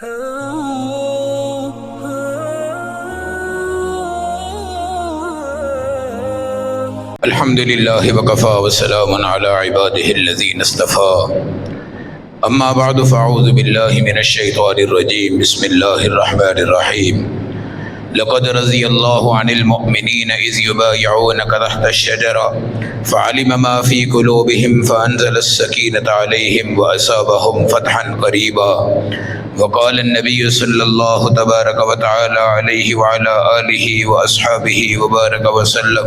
الحمد لله وكفى وسلام على عباده الذين اصطفى اما بعد فاعوذ بالله من الشيطان الرجيم بسم الله الرحمن الرحيم لقد رضي الله عن المؤمنين إذ يبايعونك تحت الشجرة فعلم ما في قلوبهم فأنزل السكينة عليهم وأصابهم فتحا قريبا وقال النبي صلى الله تبارك وتعالى عليه وعلى آله وأصحابه وبارك وسلم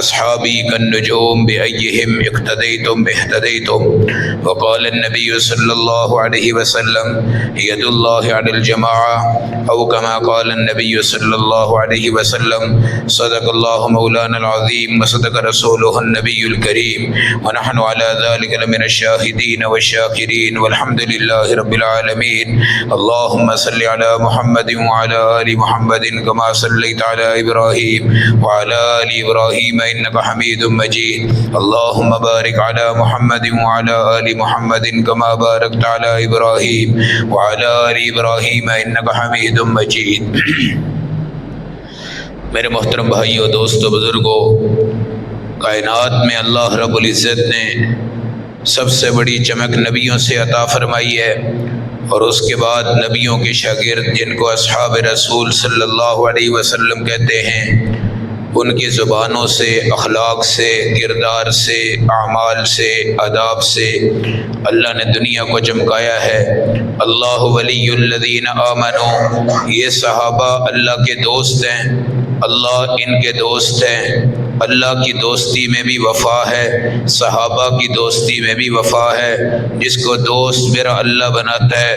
أصحابي كالنجوم بأيهم اقتديتم اهتديتم وقال النبي صلى الله عليه وسلم يد الله على الجماعة أو كما قال النبي صلى الله عليه وسلم صدق الله مولانا العظيم وصدق رسوله النبي الكريم ونحن على ذلك لمن الشاهدين والشاكرين والحمد لله رب العالمين اللهم صل على محمد وعلى آل محمد كما صليت على إبراهيم وعلى آل إبراهيم إنك حميد مجيد اللهم بارك على محمد وعلى آل محمد كما باركت على إبراهيم وعلى آل إبراهيم إنك حميد مجيد میرے محترم بھائیوں، دوستوں، بزرگوں، کائنات میں اللہ رب العزت نے سب سے بڑی چمک نبیوں سے عطا فرمائی ہے، اور اس کے بعد نبیوں کے شاگرد جن کو اصحاب رسول صلی اللہ علیہ وسلم کہتے ہیں، ان کی زبانوں سے، اخلاق سے، کردار سے، اعمال سے، آداب سے اللہ نے دنیا کو چمکایا ہے۔ اللہ ولی الذین آمنوا، یہ صحابہ اللہ کے دوست ہیں، اللہ ان کے دوست ہیں۔ اللہ کی دوستی میں بھی وفا ہے، صحابہ کی دوستی میں بھی وفا ہے۔ جس کو دوست میرا اللہ بناتا ہے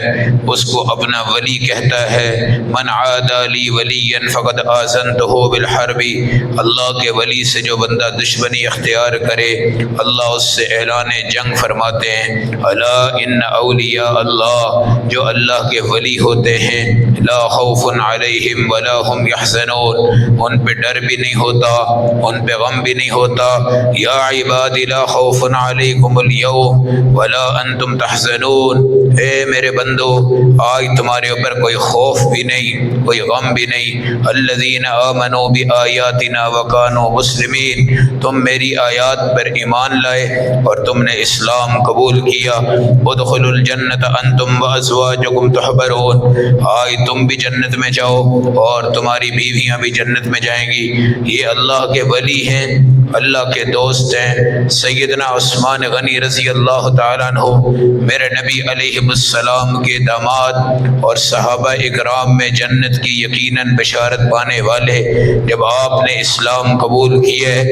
اس کو اپنا ولی کہتا ہے۔ من عادى لي وليا فقد آذنته بالحرب، اللہ کے ولی سے جو بندہ دشمنی اختیار کرے اللہ اس سے اعلان جنگ فرماتے ہیں۔ الا ان اولیاء اللہ، جو اللہ کے ولی ہوتے ہیں، لا خوف علیہم ولا هم يحزنون، ان پہ ڈر بھی نہیں ہوتا، ان پہ غم بھی نہیں ہوتا۔ یا عباد لا خوف علیکم اليوم ولا انتم تحزنون، اے میرے بندو آج تمہارے اوپر کوئی خوف بھی نہیں، کوئی غم بھی نہیں۔ الذین آمنوا بآیاتنا وکانوا مسلمین، تم میری آیات پر ایمان لائے اور تم نے اسلام قبول کیا۔ ادخلوا الجنت انتم وازواجکم تحبرون، آج تم بھی جنت میں جاؤ اور تمہاری بیویاں بھی جنت میں جائیں گی۔ یہ اللہ کے ولی ہیں، اللہ کے دوست ہیں۔ سیدنا عثمان غنی رضی اللہ تعالیٰ عنہ میرے نبی علیہ السلام کے داماد اور صحابہ اکرام میں جنت کی یقیناً بشارت پانے والے، جب آپ نے اسلام قبول کیا ہے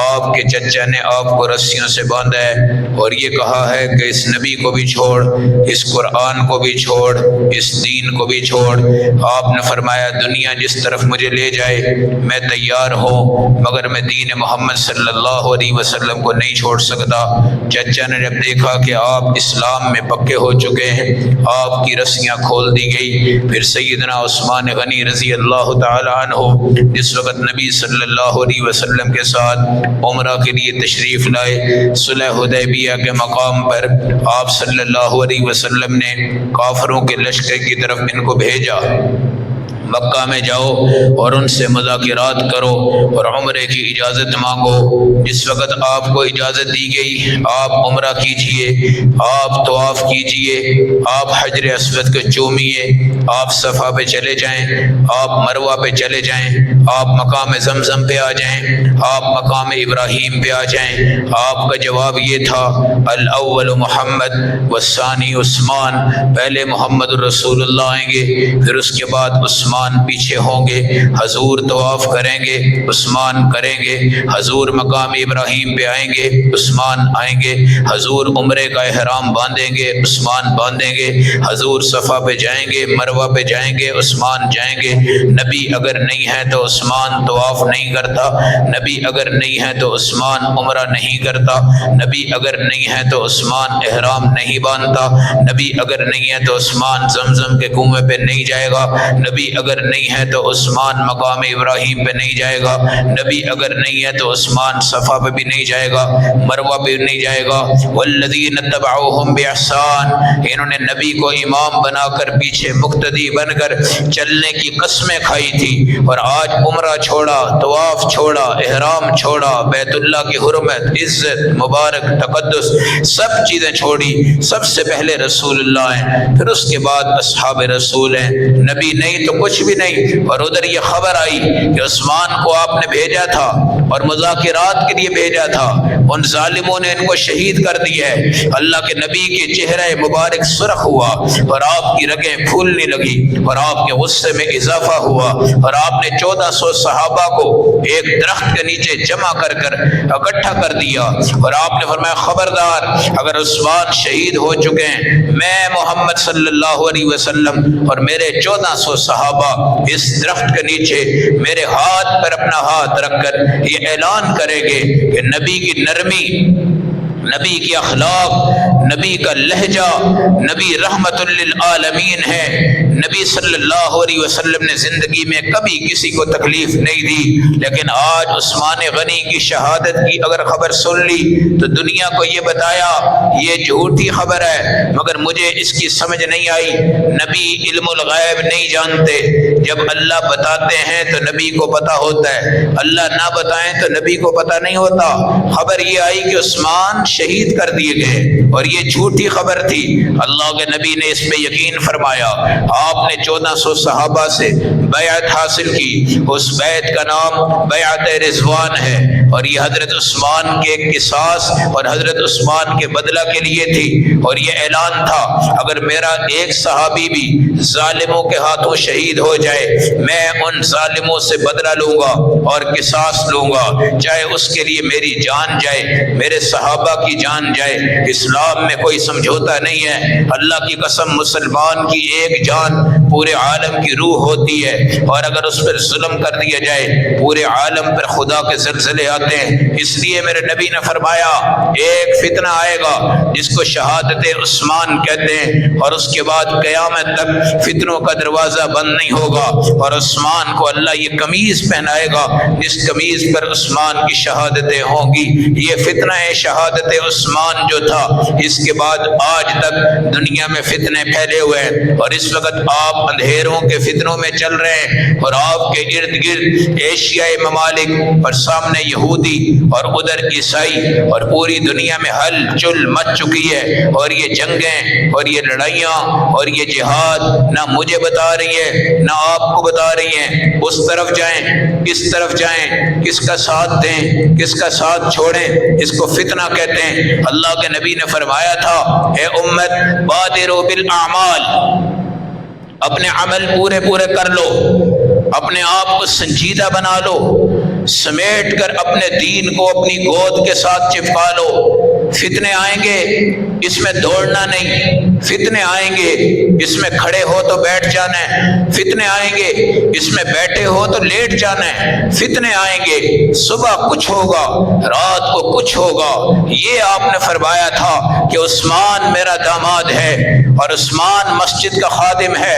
آپ کے چچا نے آپ کو رسیوں سے باندھا ہے اور یہ کہا ہے کہ اس نبی کو بھی چھوڑ، اس قرآن کو بھی چھوڑ، اس دین کو بھی چھوڑ۔ آپ نے فرمایا دنیا جس طرف مجھے لے جائے میں تیار ہوں، مگر میں دین محمد صلی اللہ علیہ وسلم کو نہیں چھوڑ سکتا۔ چچا نے جب دیکھا کہ آپ اسلام میں پکے ہو چکے ہیں آپ کی رسیاں کھول دی گئی۔ پھر سیدنا عثمان غنی رضی اللہ تعالی عنہ جس وقت نبی صلی اللہ علیہ وسلم کے ساتھ عمرہ کے لیے تشریف لائے، صلح حدیبیہ کے مقام پر آپ صلی اللہ علیہ وسلم نے کافروں کے لشکر کی طرف ان کو بھیجا، مکہ میں جاؤ اور ان سے مذاکرات کرو اور عمرے کی اجازت مانگو۔ جس وقت آپ کو اجازت دی گئی آپ عمرہ کیجئے، آپ طواف کیجئے، آپ حجر اسود کو چومیے، آپ صفا پہ چلے جائیں، آپ مروہ پہ چلے جائیں، آپ مقام زمزم پہ آ جائیں، آپ مقام ابراہیم پہ آ جائیں۔ آپ کا جواب یہ تھا الاول محمد والثانی عثمان، پہلے محمد الرسول اللہ آئیں گے، پھر اس کے بعد عثمان پیچھے ہوں گے۔ حضور طواف کریں گے، عثمان کریں گے۔ حضور مقام ابراہیم پہ آئیں گے، عثمان آئیں گے۔ حضور عمرے کا احرام باندھیں گے، عثمان باندھیں گے۔ حضور صفا پہ جائیں گے، مروہ پہ جائیں گے، عثمان جائیں گے۔ نبی اگر نہیں ہے تو عثمان طواف نہیں کرتا، نبی اگر نہیں ہے تو عثمان عمرہ نہیں کرتا، نبی اگر نہیں ہے تو عثمان احرام نہیں باندھتا، نبی اگر نہیں ہے تو عثمان زمزم کے کنویں پہ نہیں جائے گا، نبی اگر نہیں ہے تو عثمان مقام ابراہیم پہ نہیں جائے گا، نبی اگر نہیں ہے تو عثمان صفا پہ بھی نہیں جائے گا، مروہ پہ نہیں جائے گا۔ والذین اتبعوہم باحسان، انہوں نے نبی کو امام بنا کر پیچھے مقتدی بن کر چلنے کی قسمیں کھائی تھی، اور آج عمرہ چھوڑا، طواف چھوڑا، احرام چھوڑا، بیت اللہ کی حرمت، عزت، مبارک، تقدس، سب چیزیں چھوڑی۔ سب سے پہلے رسول اللہ ہیں، پھر اس کے بعد اصحاب رسول ہیں، نبی نہیں تو کچھ بھی نہیں۔ اور ادھر یہ خبر آئی کہ عثمان کو آپ نے بھیجا تھا اور مذاکرات کے لیے بھیجا تھا، ان ظالموں نے ان کو شہید کر دیا ہے۔ اللہ کے نبی کے چہرہ مبارک سرخ ہوا اور آپ کی رگیں پھولنے لگی اور آپ کے غصے میں اضافہ ہوا، اور آپ نے 1400 صحابہ کو ایک درخت کے نیچے جمع کر اکٹھا کر دیا، اور آپ نے فرمایا خبردار، اگر عثمان شہید ہو چکے ہیں، میں محمد صلی اللہ علیہ وسلم اور میرے 1400 صحابہ اس درخت کے نیچے میرے ہاتھ پر اپنا ہاتھ رکھ کر یہ اعلان کریں گے کہ نبی کی نرمی، نبی کی اخلاق، نبی کا لہجہ، نبی رحمت للعالمین ہے۔ نبی صلی اللہ علیہ وسلم نے زندگی میں کبھی کسی کو تکلیف نہیں دی، لیکن آج عثمان غنی کی شہادت کی اگر خبر سن لی تو دنیا کو یہ بتایا یہ جھوٹی خبر ہے، مگر مجھے اس کی سمجھ نہیں آئی۔ نبی علم الغیب نہیں جانتے، جب اللہ بتاتے ہیں تو نبی کو پتہ ہوتا ہے، اللہ نہ بتائیں تو نبی کو پتہ نہیں ہوتا۔ خبر یہ آئی کہ عثمان شہید کر دیے گئے، اور یہ جھوٹی خبر تھی۔ اللہ کے نبی نے اس پہ یقین فرمایا، آپ نے 1400 صحابہ سے بیعت حاصل کی، اس بیعت کا نام بیعت رضوان ہے، اور یہ حضرت عثمان کے قصاص اور حضرت عثمان کے بدلہ کے لیے تھی، اور یہ اعلان تھا اگر میرا ایک صحابی بھی ظالموں کے ہاتھوں شہید ہو جائے، میں ان ظالموں سے بدلہ لوں گا اور قصاص لوں گا، چاہے اس کے لیے میری جان جائے، میرے صحابہ کی جان جائے۔ اسلام میں کوئی سمجھوتا نہیں ہے، اللہ کی قسم مسلمان کی ایک جان پورے عالم کی روح ہوتی ہے، اور اگر اس پر ظلم کر دیا جائے پورے عالم پر خدا کے زلزلے آتے ہیں۔ اس لیے میرے نبی نے فرمایا ایک فتنہ آئے گا جس کو شہادت عثمان کہتے ہیں، اور اس کے بعد قیامت تک فتنوں کا دروازہ بند نہیں ہوگا، اور عثمان کو اللہ یہ قمیض پہنائے گا جس قمیض پر عثمان کی شہادتیں ہوں گی۔ یہ فتنہ شہادت عثمان جو تھا، اس کے بعد آج تک دنیا میں فتنے پھیلے ہوئے ہیں، اور اس وقت آپ اندھیروں کے فتنوں میں چل رہے ہیں، اور آپ کے ارد گرد ایشیائی ممالک اور سامنے یہودی اور ادھر عیسائی، اور پوری دنیا میں ہلچل مچ چکی ہے، اور یہ جنگیں اور یہ لڑائیاں اور یہ جہاد نہ مجھے بتا رہی ہے نہ آپ کو بتا رہی ہیں۔ اس طرف جائیں، اس طرف جائیں، کس کا ساتھ دیں، کس کا ساتھ چھوڑیں، اس کو فتنہ کہتے ہیں۔ اللہ کے نبی نے فرمایا تھا اے امت بادروا بالاعمال، اپنے عمل پورے پورے کر لو، اپنے آپ کو سنجیدہ بنا لو، سمیٹ کر اپنے دین کو اپنی گود کے ساتھ چپکا لو۔ فتنے آئیں گے، اس میں دوڑنا نہیں، فتنے آئیں گے اس میں کھڑے ہو تو بیٹھ جانا ہے، فتنے آئیں گے اس میں بیٹھے ہو تو لیٹ جانا ہے، فتنے آئیں گے صبح کچھ ہوگا رات کو کچھ ہوگا۔ یہ آپ نے فرمایا تھا کہ عثمان میرا داماد ہے، اور عثمان مسجد کا خادم ہے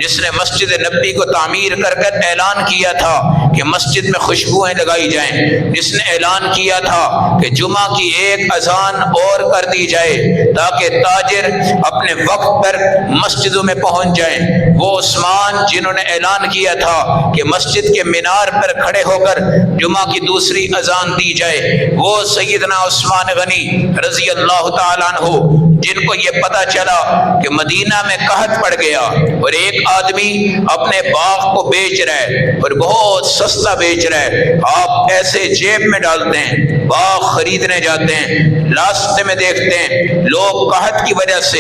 جس نے مسجد نبی کو تعمیر کر کر اعلان کیا تھا کہ مسجد میں خوشبوئیں لگائی جائیں، جس نے اعلان کیا تھا کہ جمعہ کی ایک اذان اور کر دی جائے تاکہ تاجر اپنے وقت پر مسجدوں میں پہنچ جائیں۔ وہ عثمان جنہوں نے اعلان کیا تھا کہ مسجد کے مینار پر کھڑے ہو کر جمعہ کی دوسری اذان دی جائے، وہ سیدنا عثمان غنی رضی اللہ تعالیٰ عنہ، جن کو یہ پتہ چلا کہ مدینہ میں قحط پڑ گیا اور ایک آدمی اپنے باغ کو بیچ رہا ہے اور بہت سستا بیچ رہا ہے، آپ ایسے جیب میں ڈالتے ہیں، باغ خریدنے جاتے ہیں، راستے میں دیکھتے ہیں لوگ قحط کی وجہ سے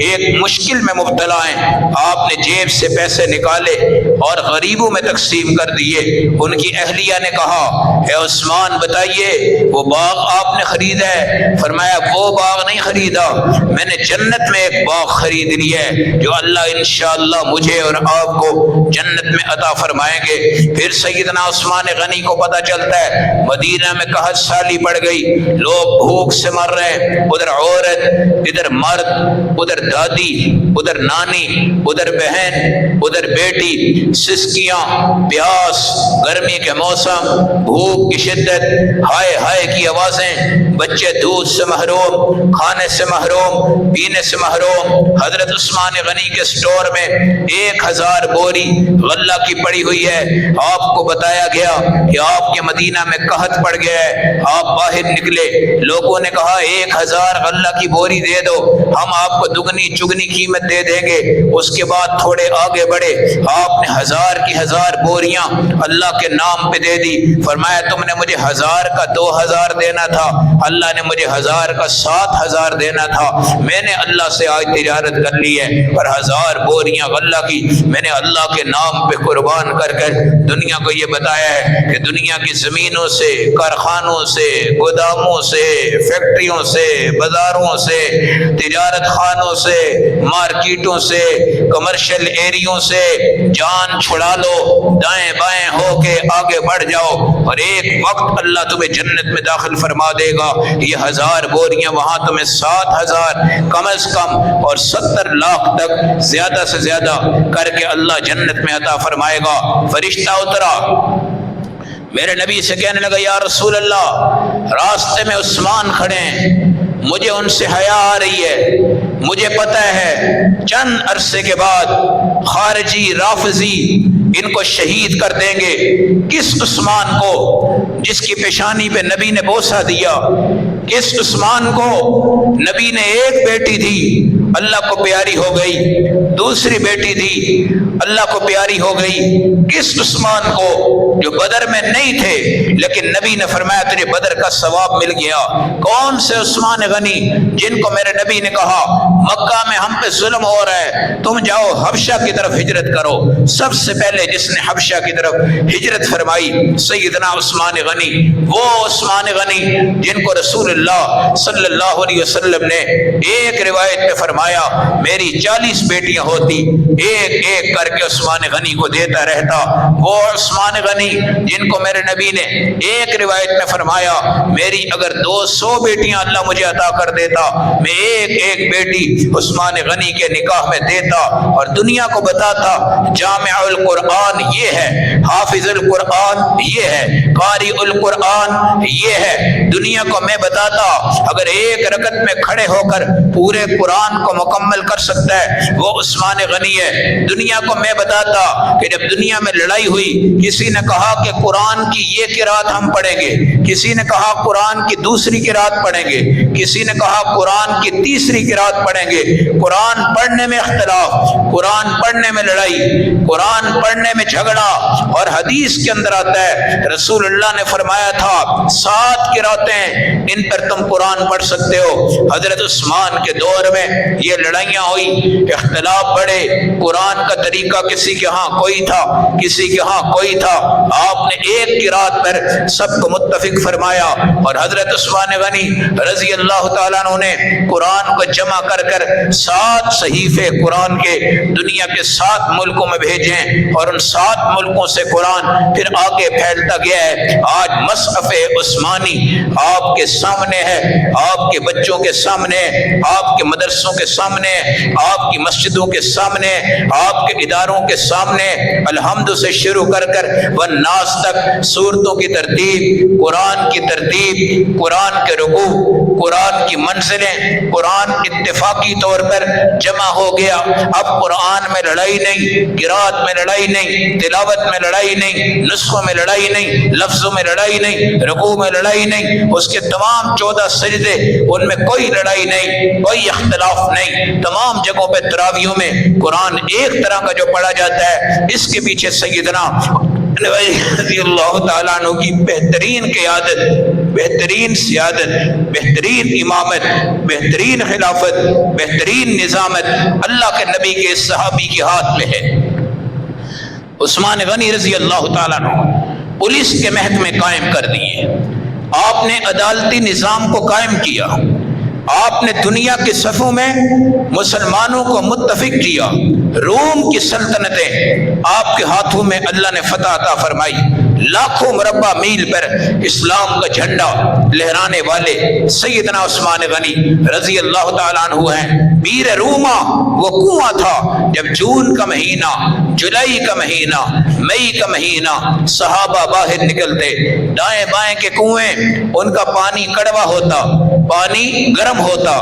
ایک مشکل میں مبتلا ہیں، آپ نے جیب سے پیسے نکالے اور غریبوں میں تقسیم کر دیے۔ ان کی اہلیہ نے کہا اے عثمان بتائیے وہ باغ آپ نے خریدا ہے؟ فرمایا وہ باغ نہیں خریدا، میں نے جنت میں ایک باغ خرید لیا ہے جو اللہ انشاءاللہ مجھے اور آپ کو جنت میں عطا فرمائیں گے۔ پھر سیدنا عثمان غنی کو پتہ چلتا ہے مدینہ میں قحط سالی پڑ گئی، لوگ بھوک سے مر رہے ہیں، ادھر عورت، ادھر مرد، ادھر دادی، ادھر نانی، ادھر بہن، ادھر بیٹی، سسکیاں، پیاس، گرمی کے موسم، بھوک کی شدت، ہائے ہائے کی آوازیں، بچے دودھ سے محروم، کھانے سے محروم، پینے سے محروم۔ حضرت عثمان غنی کے سٹور میں 1000 بوری غلہ کی پڑی ہوئی ہے۔ آپ کو بتایا گیا کہ آپ کے مدینہ میں قحط پڑ گیا ہے، آپ باہر نکلے، لوگوں نے کہا 1000 غلہ کی بوری دے دو، ہم آپ کو دگنی چگنی قیمت دے دیں گے۔ اس کے بعد تھوڑے آگے بڑھے، آپ نے 1000 کی 1000 بوریاں اللہ کے نام پہ دے دی۔ فرمایا تم نے مجھے 1000 کا 2000 دینا تھا، اللہ نے مجھے 1000 کا 7000 دینا تھا۔ میں نے اللہ سے آج تجارت کر لی ہے اور 1000 بوریاں غلہ کی میں نے اللہ کے نام پہ قربان کر کر دنیا کو یہ بتایا ہے کہ دنیا کی زمینوں سے، کارخانوں سے، گوداموں سے، فیکٹریوں سے، بازاروں سے، تجارت خانوں سے، مارکیٹوں سے، کمرشل ایریوں سے جان چھڑا لو، دائیں بائیں ہو کے آگے بڑھ جاؤ اور ایک وقت اللہ تمہیں جنت میں داخل فرما دے گا۔ یہ 1000 بوریاں وہاں تمہیں 7000 کم از کم اور 70 لاکھ تک زیادہ سے زیادہ کر کے اللہ جنت میں عطا فرمائے گا۔ فرشتہ اترا، میرے نبی سے کہنے لگا یا رسول اللہ، راستے میں عثمان کھڑے ہیں، مجھے ان سے حیا آ رہی ہے، مجھے پتہ ہے چند عرصے کے بعد خارجی رافضی ان کو شہید کر دیں گے۔ کس عثمان کو جس کی پیشانی پہ نبی نے بوسہ دیا، کس عثمان کو نبی نے ایک بیٹی تھی اللہ کو پیاری ہو گئی، دوسری بیٹی تھی اللہ کو پیاری ہو گئی، کس عثمان کو جو بدر میں نہیں تھے لیکن نبی نے فرمایا تجھے بدر کا ثواب مل گیا۔ کون سے عثمان غنی جن کو میرے نبی نے کہا مکہ میں ہم پہ ظلم ہو رہا ہے، تم جاؤ حبشہ کی طرف ہجرت کرو۔ سب سے پہلے جس نے حبشہ کی طرف ہجرت فرمائی سیدنا عثمان غنی، وہ عثمان غنی جن کو رسول اللہ صلی اللہ علیہ وسلم نے ایک روایت میں فرمایا میری 40 بیٹیاں ہوتی، ایک ایک کر کے عثمان غنی کو دیتا رہتا۔ وہ عثمان غنی جن کو میرے نبی نے ایک روایت میں فرمایا میری اگر 200 بیٹیاں اللہ مجھے عطا کر دیتا، میں ایک ایک بیٹی عثمان غنی کے نکاح میں دیتا اور دنیا کو بتاتا جامع القرآن یہ ہے، حافظ القرآن یہ ہے، قاری القرآن یہ ہے۔ دنیا کو میں بتاتا اگر ایک رکعت میں کھڑے ہو کر پورے قرآن کو مکمل کر سکتا ہے وہ عثمان غنی ہے۔ دنیا کو میں بتاتا کہ جب دنیا میں لڑائی ہوئی کسی نے کہا کہ قرآن کی یہ قرات ہم پڑھیں گے، کسی نے کہا قرآن کی دوسری قرات پڑھیں گے، کسی نے کہا قرآن کی تیسری قرات پڑھیں گے۔ قرآن پڑھنے میں اختلاف، قرآن پڑھنے میں لڑائی، قرآن پڑھنے میں جھگڑا، اور حدیث کے اندر آتا ہے رسول اللہ نے فرمایا تھا 7 قراتیں ان پر تم قرآن پڑھ سکتے ہو۔ حضرت عثمان کے دور میں یہ لڑائیاں ہوئی، اختلاف بڑھے، قرآن کا طریقہ کسی کے ہاں کوئی تھا، کسی کے ہاں کوئی تھا، آپ نے ایک قرات پر سب کو متفق فرمایا اور حضرت عثمان غنی رضی اللہ تعالیٰ عنہ نے قرآن کو جمع کر کر 7 صحیفے قرآن کے دنیا کے 7 ملکوں میں بھیجیں اور ان 7 ملکوں سے قرآن پھر آگے پھیلتا گیا ہے۔ آج مصحف عثمانی آپ کے سامنے ہے، آپ کے بچوں کے سامنے، آپ کے مدرسوں کے سامنے، آپ کی مسجدوں کے سامنے، آپ کے اداروں کے سامنے، الحمد سے شروع کر کر والناس تک سورتوں کی ترتیب، قرآن کی ترتیب، قرآن کے رکوع، قرآن کی منزلیں، قرآن اتفاقی طور پر جمع ہو گیا۔ اب قرآن میں لڑائی نہیں، قرات میں لڑائی نہیں، تلاوت میں لڑائی نہیں، نسخوں میں لڑائی نہیں، لفظوں میں لڑائی نہیں، رکوع میں لڑائی نہیں، اس کے تمام 14 سجدے ان میں کوئی لڑائی نہیں، کوئی اختلاف نہیں، تمام جگہوں پہ تراویحوں میں قرآن ایک طرح کا جو پڑھا جاتا ہے۔ اس کے پیچھے سیدنا رضی اللہ تعالیٰ عنہ کی بہترین قیادت، بہترین سیادت، بہترین امامت، بہترین خلافت، بہترین نظامت اللہ کے نبی کے صحابی کے ہاتھ میں ہے۔ عثمان غنی رضی اللہ تعالیٰ عنہ پولیس کے محکمے قائم کر دیے، آپ نے عدالتی نظام کو قائم کیا، آپ نے دنیا کے صفوں میں مسلمانوں کو متفق کیا، روم کی سلطنتیں آپ کے ہاتھوں میں اللہ نے فتح عطا فرمائی۔ لاکھوں مربع میل پر اسلام کا جھنڈا لہرانے والے سیدنا عثمان غنی رضی اللہ تعالیٰ عنہ ہیں۔ بیر روما وہ کنواں تھا جب جون کا مہینہ، جولائی کا مہینہ، مئی کا مہینہ صحابہ باہر نکلتے، دائیں بائیں کے کنویں ان کا پانی کڑوا ہوتا، پانی گرم ہوتا،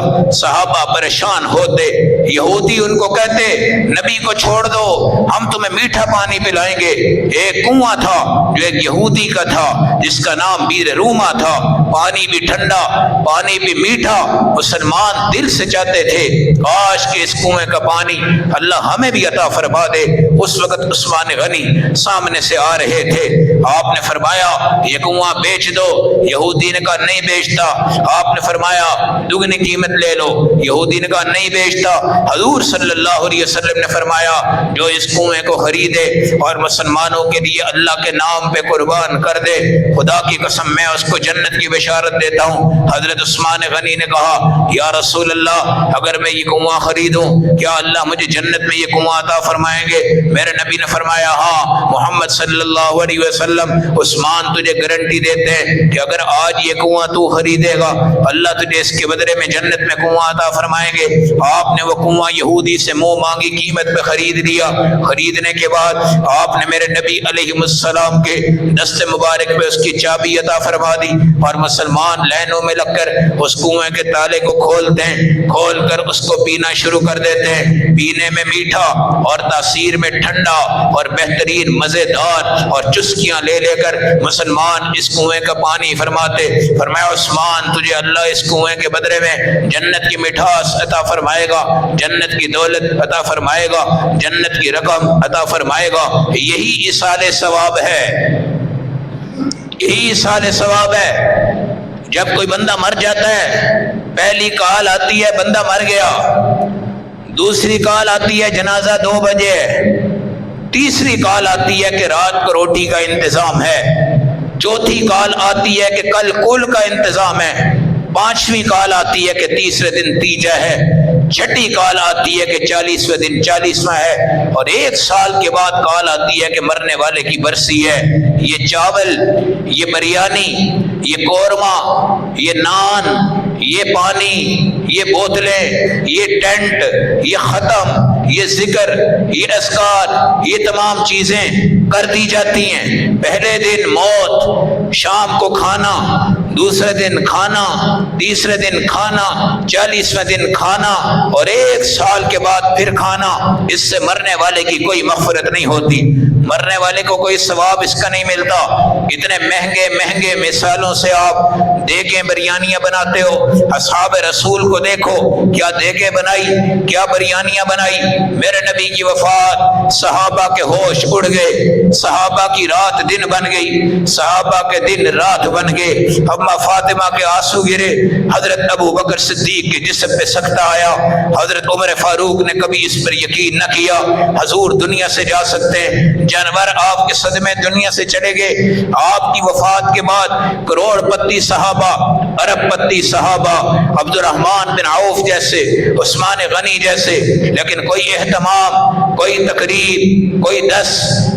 صحابہ پریشان ہوتے، یہودی ان کو کہتے نبی کو چھوڑ دو ہم تمہیں میٹھا پانی پلائیں گے۔ ایک کنواں تھا جو ایک یہودی کا تھا جس کا نام بیر روما تھا، پانی بھی ٹھنڈا پانی بھی میٹھا۔ مسلمان دل سے چاہتے تھے کاش کہ اس کنویں کا پانی اللہ ہمیں بھی عطا فرما دے۔ اس وقت عثمان غنی سامنے سے آ رہے تھے، آپ نے فرمایا یہ کنواں بیچ دو، یہودی نے کہا نہیں بیچتا، آپ نے فرمایا دگنی قیمت لے لو، یہودی نے کہا نہیں بیچتا، حضور صلی اللہ علیہ وسلم نے فرمایا جو اس کنویں کو خریدے اور مسلمانوں کے لیے اللہ کے نام پہ قربان کر دے، خدا کی قسم میں اس کو جنت کی بشارت دیتا ہوں۔ حضرت عثمان غنی نے کہا یا رسول اللہ اگر میں یہ کنواں خریدوں کیا اللہ مجھے جنت میں یہ کنواں عطا فرمائیں گے؟ میرے نبی نے فرمایا ہاں، محمد صلی اللہ علیہ وسلم عثمان تجھے گارنٹی دیتے ہیں کہ اگر آج یہ کنواں تو خریدے گا اللہ تجھے اس کے بدلے میں جنت میں کنواں عطا فرمائیں گے۔ آپ نے وہ کنواں یہودی سے منہ مانگی قیمت پہ خرید لیا۔ خریدنے کے بعد آپ نے میرے نبی علیہ السلام کے دست مبارک پہ اس کی چابی عطا فرما دی اور مسلمان لائنوں میں لگ کر اس کنویں کے تالے کو کھولتے ہیں، کھول کر اس کو پینا شروع کر دیتے ہیں۔ پینے میں میٹھا اور تاثیر میں ٹھنڈا اور بہترین مزیدار اور چسکیاں لے لے کر مسلمان اس کنویں کا پانی فرماتے۔ فرمایا عثمان تجھے اللہ اس کنویں کے بدلے میں جنت کی مٹھاس عطا فرمائے گا، جنت کی دولت عطا فرمائے گا، جنت کی رقم عطا فرمائے گا۔ یہی ایصال ثواب ہے، یہی ایصال ثواب ہے۔ جب کوئی بندہ مر جاتا ہے پہلی کال آتی ہے بندہ مر گیا، دوسری کال آتی ہے جنازہ 2 بجے، تیسری کال آتی ہے کہ رات کو روٹی کا انتظام ہے، چوتھی کال آتی ہے کہ کل کل کا انتظام ہے، پانچویں کال آتی ہے کہ تیسرے دن تیجا ہے، چھٹی کال آتی ہے کہ 40ویں دن 40واں ہے، اور 1 سال کے بعد کال آتی ہے کہ مرنے والے کی برسی ہے۔ یہ چاول، یہ بریانی، یہ قورمہ، یہ نان، یہ پانی، یہ بوتلیں، یہ ٹینٹ، یہ ختم، یہ ذکر، یہ اذکار، یہ تمام چیزیں کر دی جاتی ہیں۔ پہلے دن موت، شام کو کھانا، دوسرے دن کھانا، تیسرے دن کھانا، 40ویں دن کھانا، اور 1 سال کے بعد پھر کھانا۔ اس سے مرنے والے کی کوئی مغفرت نہیں ہوتی، مرنے والے کو کوئی ثواب اس کا نہیں ملتا۔ اتنے مہنگے مہنگے مثالوں سے آپ دیگیں بریانیاں بناتے ہو، اصحاب رسول کو دیکھو کیا دیگیں بنائی، کیا بریانیاں بنائی۔ میرے نبی کی وفات، صحابہ کے ہوش اڑ گئے، صحابہ کی رات دن بن گئی، صحابہ کے دن رات بن گئے، اما فاطمہ کے آنسو گرے، حضرت ابو بکر صدیق کے جسم پہ سکتہ آیا، حضرت عمر فاروق نے کبھی اس پر یقین نہ کیا۔ حضور دنیا سے جا سکتے ہیں، جانور آپ کے صدمے دنیا سے چلے گئے۔ آپ کی وفات کے بعد کروڑ پتی صحابہ، ارب پتی صحابہ، عبد الرحمن بن عوف جیسے، عثمان غنی جیسے، لیکن کوئی اہتمام، کوئی تقریب، کوئی 10،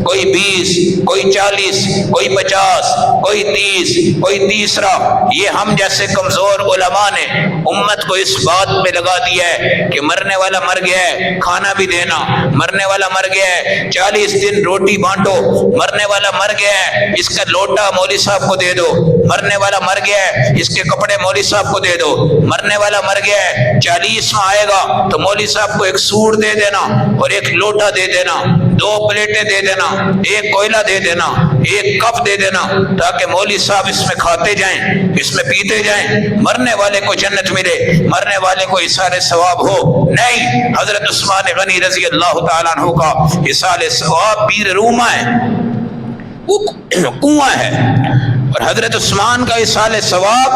کوئی 20، کوئی 40، کوئی 50، کوئی 30، کوئی تیسرا۔ یہ ہم جیسے کمزور علماء نے امت کو اس بات پہ لگا دیا ہے کہ مرنے والا مر گیا ہے کھانا بھی دینا، مرنے والا مر گیا ہے 40 دن روٹی بانٹو، مرنے والا مر گیا ہے اس کا لوٹا مولوی صاحب کو دے دو، مرنے والا مر گیا ہے اس کے کپڑے مولوی صاحب کو دے دو، مرنے والا مر گیا ہے 40واں آئے گا تو مولوی صاحب کو ایک سوٹ دے دینا اور ایک لوٹا دے دینا، 2 پلیٹیں دے دینا، ایک کوئلہ دے دینا، ایک کپ دے دینا، تاکہ مولوی صاحب اس میں کھاتے جائیں، اس میں پیتے جائیں، مرنے والے کو جنت ملے، مرنے والے کو ایصال ثواب ہو۔ نہیں، حضرت عثمان غنی رضی اللہ تعالیٰ عنہ کا ایصال ثواب بیر روما ہے، وہ کنواں ہے، اور حضرت عثمان کا ایصال ثواب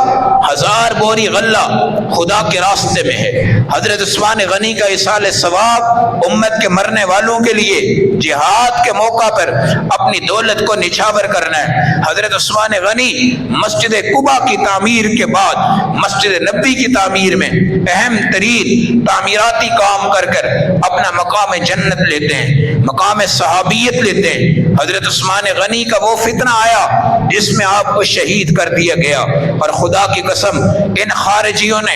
1000 بوری غلہ خدا کے راستے میں ہے۔ حضرت عثمان غنی کا ایصال ثواب امت کے مرنے والوں کے لیے جہاد کے موقع پر اپنی دولت کو نچھاور کرنا ہے۔ حضرت عثمان غنی مسجد قباء کی تعمیر کے بعد مسجد نبوی کی تعمیر میں اہم ترین تعمیراتی کام کر کر اپنا مقام جنت لیتے ہیں، مقام صحابیت لیتے ہیں۔ حضرت عثمان غنی کا وہ فتنہ آیا جس میں آپ کو شہید کر دیا گیا، اور خدا کی قسم ان خارجیوں نے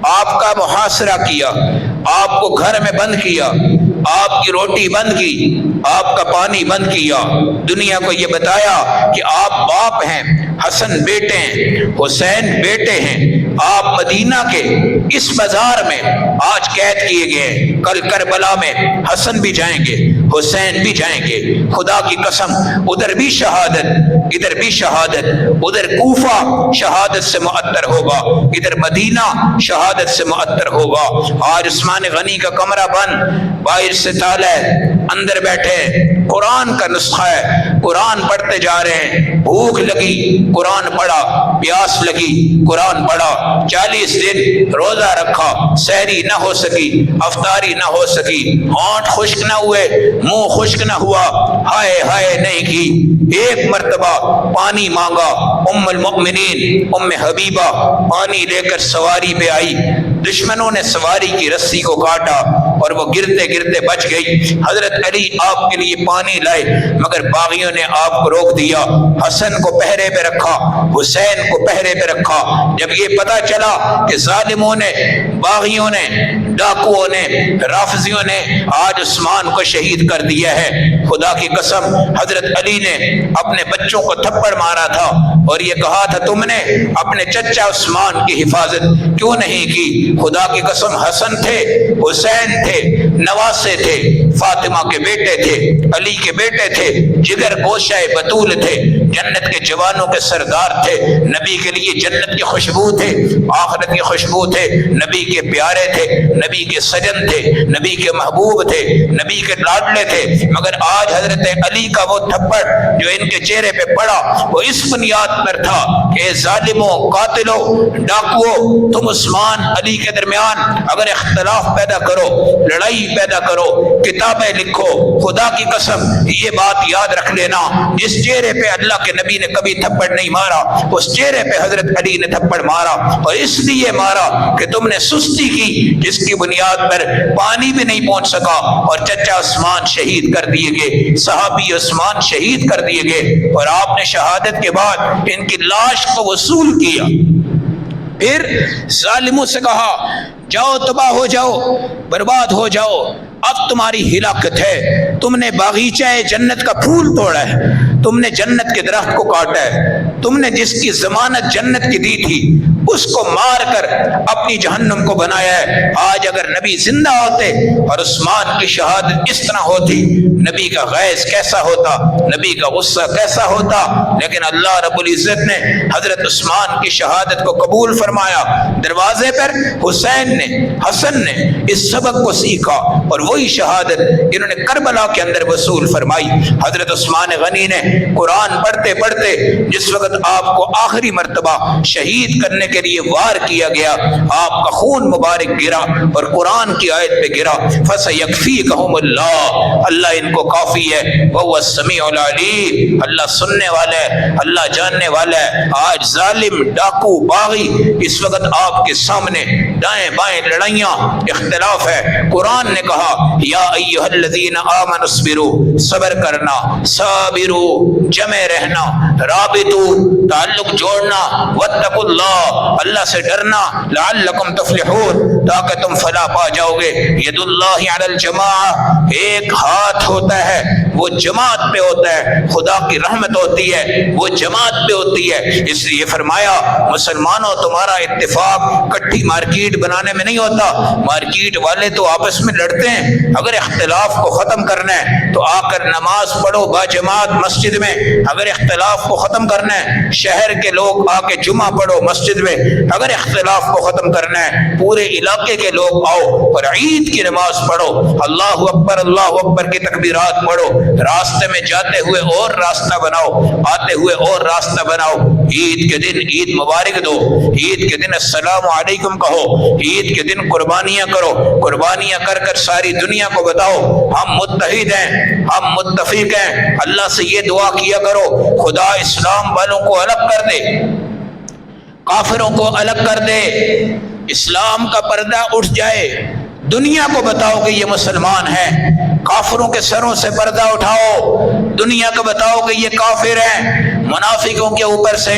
آپ کا محاصرہ کیا، آپ کو گھر میں بند کیا، آپ کی روٹی بند کی، آپ کا پانی بند کیا، دنیا کو یہ بتایا کہ آپ باپ ہیں، حسن بیٹے ہیں، حسین بیٹے ہیں، آپ مدینہ کے اس بازار میں آج قید کیے گئے، کل کربلا میں حسن بھی جائیں گے، حسین بھی جائیں گے۔ خدا کی قسم ادھر بھی شہادت، ادھر بھی شہادت، ادھر کوفہ شہادت سے معطر ہوگا، ادھر مدینہ شہادت سے معطر ہوگا۔ آج عثمان غنی کا کمرہ بند، باہر سے تالا ہے، اندر بیٹھے قرآن کا نسخہ ہے، قرآن پڑھتے جا رہے ہیں۔ بھوک لگی قرآن پڑھا، پیاس لگی قرآن پڑھا، 40 دن روزہ رکھا، سحری نہ ہو سکی، افطاری نہ ہو سکی، ہونٹ خشک نہ ہوئے، منہ خشک نہ ہوا، ہائے ہائے نہیں کی۔ ایک مرتبہ پانی مانگا، ام المؤمنین ام حبیبہ پانی لے کر سواری پہ آئی، دشمنوں نے سواری کی رسی کو کاٹا اور وہ گرتے گرتے بچ گئی۔ حضرت علی آپ کے لیے پانی لائے مگر باغیوں نے آپ کو روک دیا۔ حسن کو پہرے پہ رکھا، حسین کو پہرے پہ رکھا۔ جب یہ پتا چلا کہ ظالموں نے، باغیوں نے، ڈاکوؤں نے، رافضیوں نے آج عثمان کو شہید کر دیا ہے، خدا کی قسم حضرت علی نے اپنے بچوں کو تھپڑ مارا تھا اور یہ کہا تھا تم نے اپنے چچا عثمان کی حفاظت کیوں نہیں کی؟ خدا کی قسم حسن تھے، حسین تھے، نواسے تھے، فاطمہ کے بیٹے تھے، علی کے بیٹے تھے، جگر گوشہ بطول تھے، جنت کے جوانوں کے سردار تھے، نبی کے لیے جنت کی خوشبو تھے، آخرت کی خوشبو تھے، نبی کے پیارے تھے، نبی کے سجن تھے، نبی کے محبوب تھے، نبی کے لاڈلے تھے۔ مگر آج حضرت علی کا وہ تھپڑ جو ان کے چہرے پہ پڑا وہ اس بنیاد پر تھا کہ ظالموں، قاتلوں، ڈاکوؤں، تم عثمان علی کے درمیان اگر اختلاف پیدا کرو، لڑائی پیدا کرو، کتابیں لکھو، خدا کی قسم یہ بات یاد رکھ لینا، جس چہرے پہ اللہ کے نبی نے کبھی تھپڑ نہیں مارا اس چہرے پہ حضرت علی نے تھپڑ مارا، اور اس لیے مارا کہ تم نے سستی کی جس کی بنیاد پر پانی بھی نہیں پہنچ سکا اور چچا عثمان شہید کر دیے گئے، صحابی عثمان شہید کر دیے گئے، اور آپ نے شہادت کے بعد ان کی لاش کو وصول کیا۔ پھر ظالموں سے کہا جاؤ تباہ ہو جاؤ، برباد ہو جاؤ، اب تمہاری ہلاکت ہے، تم نے باغیچہ جنت کا پھول توڑا ہے، تم نے جنت کے درخت کو کاٹا ہے، تم نے جس کی ضمانت جنت کی دی تھی اس کو مار کر اپنی جہنم کو بنایا ہے۔ آج اگر نبی زندہ ہوتے اور عثمان کی شہادت اس طرح ہوتی، نبی کا غیظ کیسا ہوتا، نبی کا غصہ کیسا ہوتا، لیکن اللہ رب العزت نے حضرت عثمان کی شہادت کو قبول فرمایا۔ دروازے پر حسین نے، حسن نے اس سبق کو سیکھا اور وہی شہادت انہوں نے کربلا کے اندر وصول فرمائی۔ حضرت عثمان غنی نے قرآن پڑھتے پڑھتے جس وقت آپ کو آخری مرتبہ شہید کرنے کے لیے وار کیا گیا، آپ کا خون مبارک گرا اور قرآن کی آیت پہ گرا، فَسَيَكْفِيكَهُمُ اللَّهُ، اللہ ان کو کافی ہے، وَهُوَ السَّمِيعُ الْعَلِيمُ، اللہ سننے والا ہے، اللہ جاننے والا ہے۔ آج ظالم، ڈاکو، باغی اس وقت آپ کے سامنے دائیں بائیں لڑائیاں، اختلاف ہے۔ قرآن نے کہا یا ایھا الذین آمنوا اصبروا، صبر کرنا، صابروا جمع رہنا، رابطوا تعلق جوڑنا، واتقوا اللہ اللہ سے ڈرنا، لعلکم تفلحون تاکہ تم فلاح پا جاؤ گے۔ ید اللہ علی الجماعہ، ایک ہاتھ ہوتا ہے وہ جماعت پہ ہوتا ہے، خدا کی رحمت ہوتی ہے وہ جماعت پہ ہوتی ہے۔ اس لیے فرمایا مسلمانوں تمہارا اتفاق کٹھی مارکیٹ بنانے میں نہیں ہوتا، مارکیٹ والے تو آپس میں لڑتے ہیں، اگر اختلاف کو ختم کرنا ہے تو آ کر نماز پڑھو با جماعت مسجد میں، اگر اختلاف کو ختم کرنا ہے شہر کے لوگ آ کے جمعہ پڑھو مسجد میں، اگر اختلاف کو ختم کرنا ہے پورے علاقے کے لوگ آؤ اور عید کی نماز پڑھو، اللہ اکبر کی تکبیرات پڑھو، راستے میں جاتے ہوئے اور راستہ بناؤ، آتے ہوئے اور راستہ بناؤ، عید کے دن عید مبارک دو، عید کے دن السلام علیکم کہو، عید کے دن قربانیاں کرو، قربانیاں کر کر ساری دنیا کو بتاؤ ہم متحد ہیں، ہم متفق ہیں۔ اللہ سے یہ دعا کیا کرو خدا اسلام والوں کو الگ کر دے، کافروں کو الگ کر دے، اسلام کا پردہ اٹھ جائے، دنیا کو بتاؤ کہ یہ مسلمان ہیں، کافروں کے سروں سے پردہ اٹھاؤ، دنیا کو بتاؤ کہ یہ کافر ہیں، منافقوں کے اوپر سے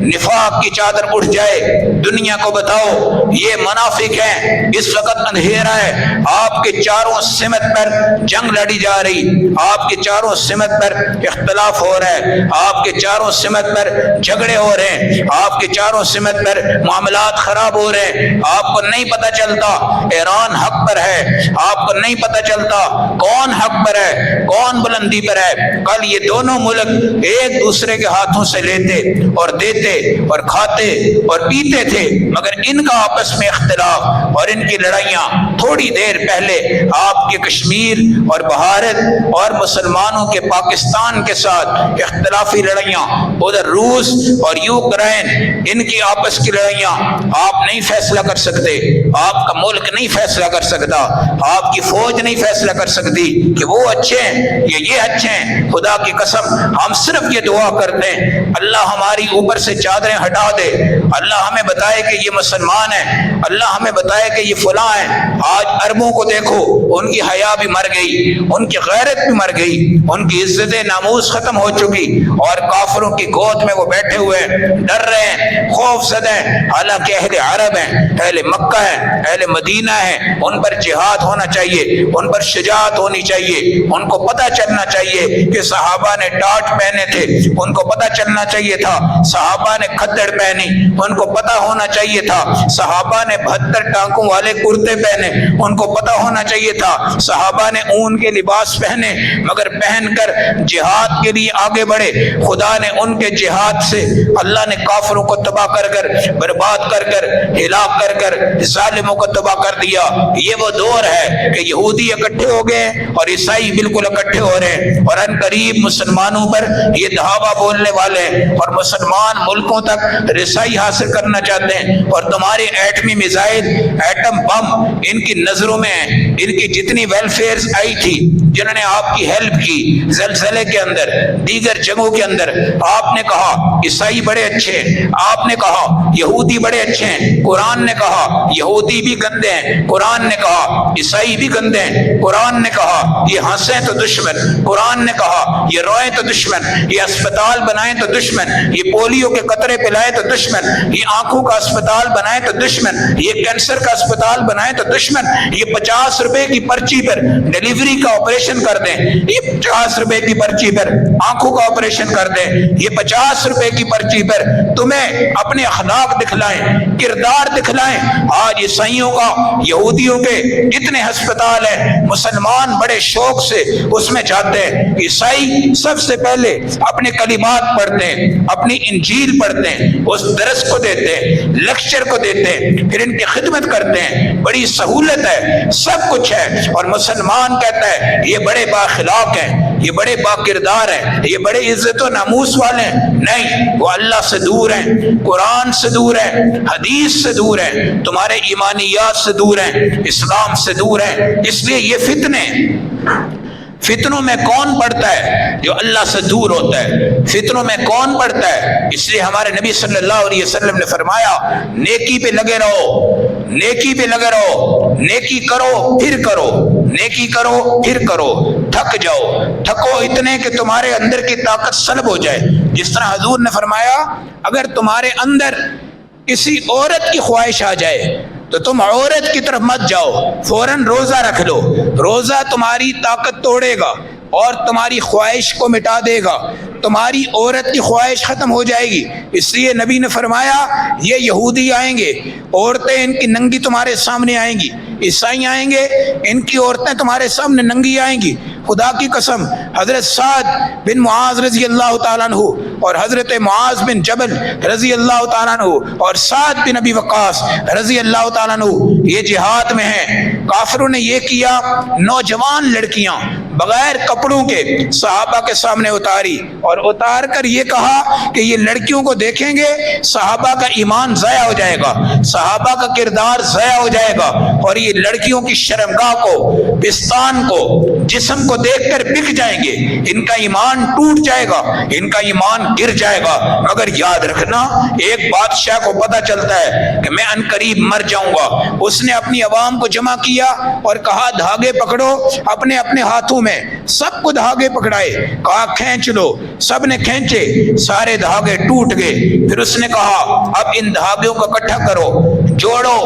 نفاق کی چادر اٹھ جائے، دنیا کو بتاؤ یہ منافق ہیں، اس وقت اندھیرا ہے، آپ کے چاروں سمت پر جنگ لڑی جا رہی، آپ کے چاروں سمت پر اختلاف ہو رہا ہے، آپ کے چاروں سمت پر جھگڑے ہو رہے ہیں، آپ کے چاروں سمت پر معاملات خراب ہو رہے ہیں، آپ کو نہیں پتہ چلتا ایران حق پر ہے، آپ کو نہیں پتہ چلتا کون حق پر ہے، کون بلندی پر ہے۔ کل یہ دونوں ملک ایک دوسرے کے ہاتھوں سے لیتے اور دیتے اور کھاتے اور پیتے تھے، مگر ان کا آپس میں اختلاف اور ان کی لڑائیاں تھوڑی دیر پہلے آپ کے کشمیر اور بھارت اور مسلمانوں کے پاکستان کے ساتھ اختلافی لڑائیاں، ادھر روس اور یوکرین، ان کی آپس کی لڑائیاں آپ نہیں فیصلہ کر سکتے، آپ کا ملک نہیں فیصلہ کر سکتا، آپ کی فوج نہیں فیصلہ کر سکتی کہ وہ اچھے ہیں یا یہ اچھے ہیں۔ خدا کی قسم ہم صرف یہ دعا کرتے ہیں اللہ ہماری اوپر سے چادریں ہٹا دے، اللہ ہمیں بتائے کہ یہ مسلمان ہیں، اللہ ہمیں بتائے کہ یہ فلاں ہیں۔ آج عربوں کو دیکھو، ان کی حیا بھی مر گئی، ان کی غیرت بھی مر گئی، ان کی عزت ناموس ختم ہو چکی، اور کافروں کی گود میں وہ بیٹھے ہوئے ہیں، ڈر رہے ہیں، خوف زدہ ہیں، حالانکہ اہل عرب ہیں، اہل مکہ ہیں، اہل مدینہ ہیں، ان پر جہاد ہونا چاہیے، ان پر شجاعت ہونی چاہیے، ان کو پتہ چلنا چاہیے کہ صحابہ نے ٹاٹ پہنے تھے، ان کو پتہ چلنا چاہیے تھا صحابہ نے کھدڑ پہنی، ان کو پتہ ہونا چاہیے تھا صحابہ نے 72 ٹانکوں والے کرتے پہنے، ان کو پتہ ہونا چاہیے تھا صحابہ نے اون کے لباس پہنے، مگر پہن کر جہاد کے لیے آگے بڑھے۔ خدا نے ان کے جہاد سے اللہ نے کافروں کو تباہ کر کر، برباد کر کر، ہلاک کر کر، ظالموں کو تباہ کر دیا۔ یہ وہ دور ہے کہ یہودی اکٹھے ہو گئے اور عیسائی بالکل اکٹھے ہو رہے ہیں، اور ان قریب مسلمانوں پر یہ دھاوا بولنے والے ہیں اور مسلمان ملکوں تک رسائی حاصل کرنا چاہتے ہیں، اور تمہارے ایٹمی میزائل، ایٹم بم ان کی نظروں میں ہیں، ان کی جتنی ویلفیئرز آئی تھی جنہوں نے آپ کی ہیلپ کی زلزلے کے اندر، دیگر جنگوں کے اندر، آپ نے کہا عیسائی بڑے اچھے ہیں، آپ نے کہا یہودی بڑے اچھے ہیں، قرآن نے کہا یہودی بھی گندے ہیں، قرآن نے کہا عیسائی بھی گندے ہیں، قرآن نے کہا یہ ہنسیں تو دشمن، قرآن نے کہا یہ روئیں تو دشمن، یہ اسپتال بنائیں تو دشمن، یہ پولیو کے قطرے پلائیں تو دشمن، یہ آنکھوں کا اسپتال بنائیں تو دشمن، یہ کینسر کا اسپتال بنائیں تو دشمن، یہ 50 روپے کی پرچی پر ڈیلیوری کا آپریشن کر دیں، یہ 50 روپے کی پرچی پر آنکھوں کا آپریشن کر دیں، یہ 50 روپے کی پرچی پر تمہیں اپنے اخلاق دکھلائیں، کردار دکھلائیں۔ آج عیسائیوں کا، یہودیوں کے جتنے ہسپتال ہیں، مسلمان بڑے شوق سے اس میں جاتے ہیں۔ عیسائی سب سے پہلے اپنے کلمات پڑھتے ہیں، اپنی انجیل پڑھتے ہیں، اس درس کو دیتے ہیں، لیکچر کو دیتے ہیں، پھر ان کی خدمت کرتے ہیں، بڑی سہولت ہے، سب کچھ ہے، اور مسلمان کہتا ہے یہ بڑے بااخلاق ہیں، یہ بڑے با کردار ہیں، یہ بڑے عزت و ناموس والے ہیں۔ نہیں، وہ اللہ سے دور ہیں، قرآن سے دور ہیں، حدیث سے دور ہیں، تمہارے ایمانیات سے دور ہیں، اسلام سے دور ہیں۔ اس لیے یہ فتنوں میں کون پڑتا ہے؟ جو اللہ سے دور ہوتا ہے۔ فتنوں میں کون پڑتا ہے؟ اس لیے ہمارے نبی صلی اللہ علیہ وسلم نے فرمایا نیکی پہ لگے رہو، نیکی پہ لگے رہو، نیکی کرو پھر کرو، نیکی کرو پھر کرو، تھک جاؤ، تھکو اتنے کہ تمہارے اندر کی طاقت سلب ہو جائے۔ جس طرح حضور نے فرمایا اگر تمہارے اندر کسی عورت کی خواہش آ جائے تو تم عورت کی طرف مت جاؤ، فوراً روزہ رکھ لو، روزہ تمہاری طاقت توڑے گا اور تمہاری خواہش کو مٹا دے گا، تمہاری عورت کی خواہش ختم ہو جائے گی۔ اس لیے نبی نے فرمایا یہ یہودی آئیں گے، عورتیں ان کی ننگی تمہارے سامنے آئیں گی، عیسائی آئیں گے، ان کی عورتیں تمہارے سامنے ننگی آئیں گی۔ خدا کی قسم حضرت سعد بن معاذ رضی اللہ تعالیٰ عنہ اور حضرت معاذ بن جبل رضی اللہ تعالیٰ عنہ اور سعد بن ابی وقاص رضی اللہ تعالیٰ عنہ یہ جہاد میں ہیں۔ کافروں نے یہ کیا، نوجوان لڑکیاں بغیر کپڑوں کے صحابہ کے سامنے اتاری اور اتار کر یہ کہا کہ یہ لڑکیوں کو دیکھیں گے صحابہ کا ایمان ضائع ہو جائے گا، صحابہ کا کردار ضائع ہو جائے گا، اور یہ لڑکیوں کی شرمگاہ کو، پستان کو، جسم کو دیکھ کر بک جائیں گے، ان کا ایمان ٹوٹ جائے گا، ان کا ایمان گر جائے گا۔ مگر یاد رکھنا، ایک بادشاہ کو پتہ چلتا ہے کہ میں ان قریب مر جاؤں گا، اس نے اپنی عوام کو جمع کیا اور کہا دھاگے پکڑو اپنے اپنے ہاتھوں میں، سب کو دھاگے پکڑائے، کہا کھینچ لو، سب نے کھینچے، سارے دھاگے ٹوٹ گئے۔ پھر اس نے کہا اب ان دھاگوں کو اکٹھا کرو، جوڑو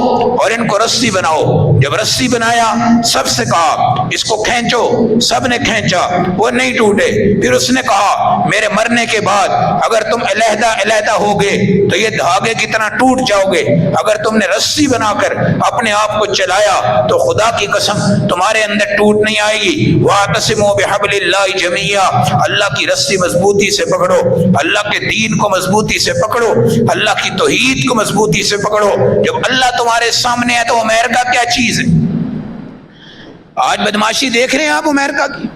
اور ان کو رسی بناؤ۔ جب رسی بنایا سب سے کہا اس کو کھینچو، سب نے کھینچا، وہ نہیں ٹوٹے۔ پھر اس نے کہا میرے مرنے کے بعد اگر تم علیحدہ علیحدہ ہوگے تو یہ دھاگے کی طرح ٹوٹ جاؤ گے، اگر تم نے رسی بنا کر اپنے آپ کو چلایا تو خدا کی قسم تمہارے اندر ٹوٹ نہیں آئے گی۔ وَاعْتَصِمُوا بِحَبْلِ اللَّهِ جَمِيعًا، اللہ کی رسی مضبوطی سے پکڑو، اللہ کے دین کو مضبوطی سے پکڑو، اللہ کی توحید کو مضبوطی سے پکڑو۔ جب اللہ تمہارے سامنے ہے تو امریکہ کیا چیز ہے؟ آج بدماشی دیکھ رہے ہیں آپ امریکہ کی،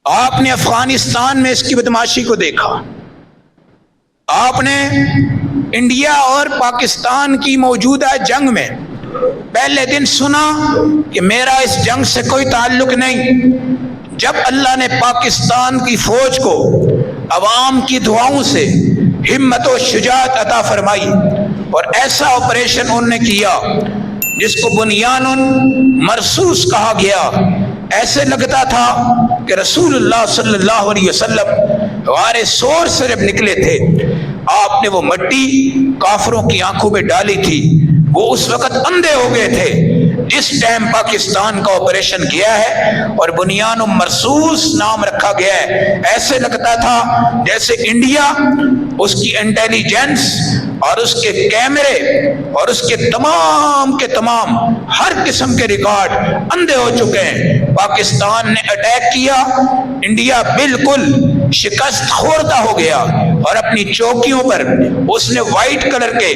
آپ نے افغانستان میں اس کی بدماشی کو دیکھا، آپ نے انڈیا اور پاکستان کی موجودہ جنگ میں پہلے دن سنا کہ میرا اس جنگ سے کوئی تعلق نہیں۔ جب اللہ نے پاکستان کی فوج کو عوام کی دعاؤں سے ہمت و شجاعت عطا فرمائی اور ایسا آپریشن انہوں نے کیا جس کو بنیان مرصوص کہا گیا، ایسے لگتا تھا کہ رسول اللہ صلی اللہ علیہ وسلم غار سور سے جب نکلے تھے، آپ نے وہ مٹی کافروں کی آنکھوں میں ڈالی تھی، وہ اس وقت اندھے ہو گئے تھے جس ٹائم پاکستان کا آپریشن کیا ہے اور بنیان مرصوص نام رکھا گیا ہے۔ ایسے لگتا تھا جیسے انڈیا، اس کی انٹیلیجنس اور اس کے کیمرے اور اس کے تمام ہر قسم کے ریکارڈ اندھے ہو چکے ہیں۔ پاکستان نے اٹیک کیا، انڈیا بالکل شکست خوردہ ہو گیا اور اپنی چوکیوں پر اس نے وائٹ کلر کے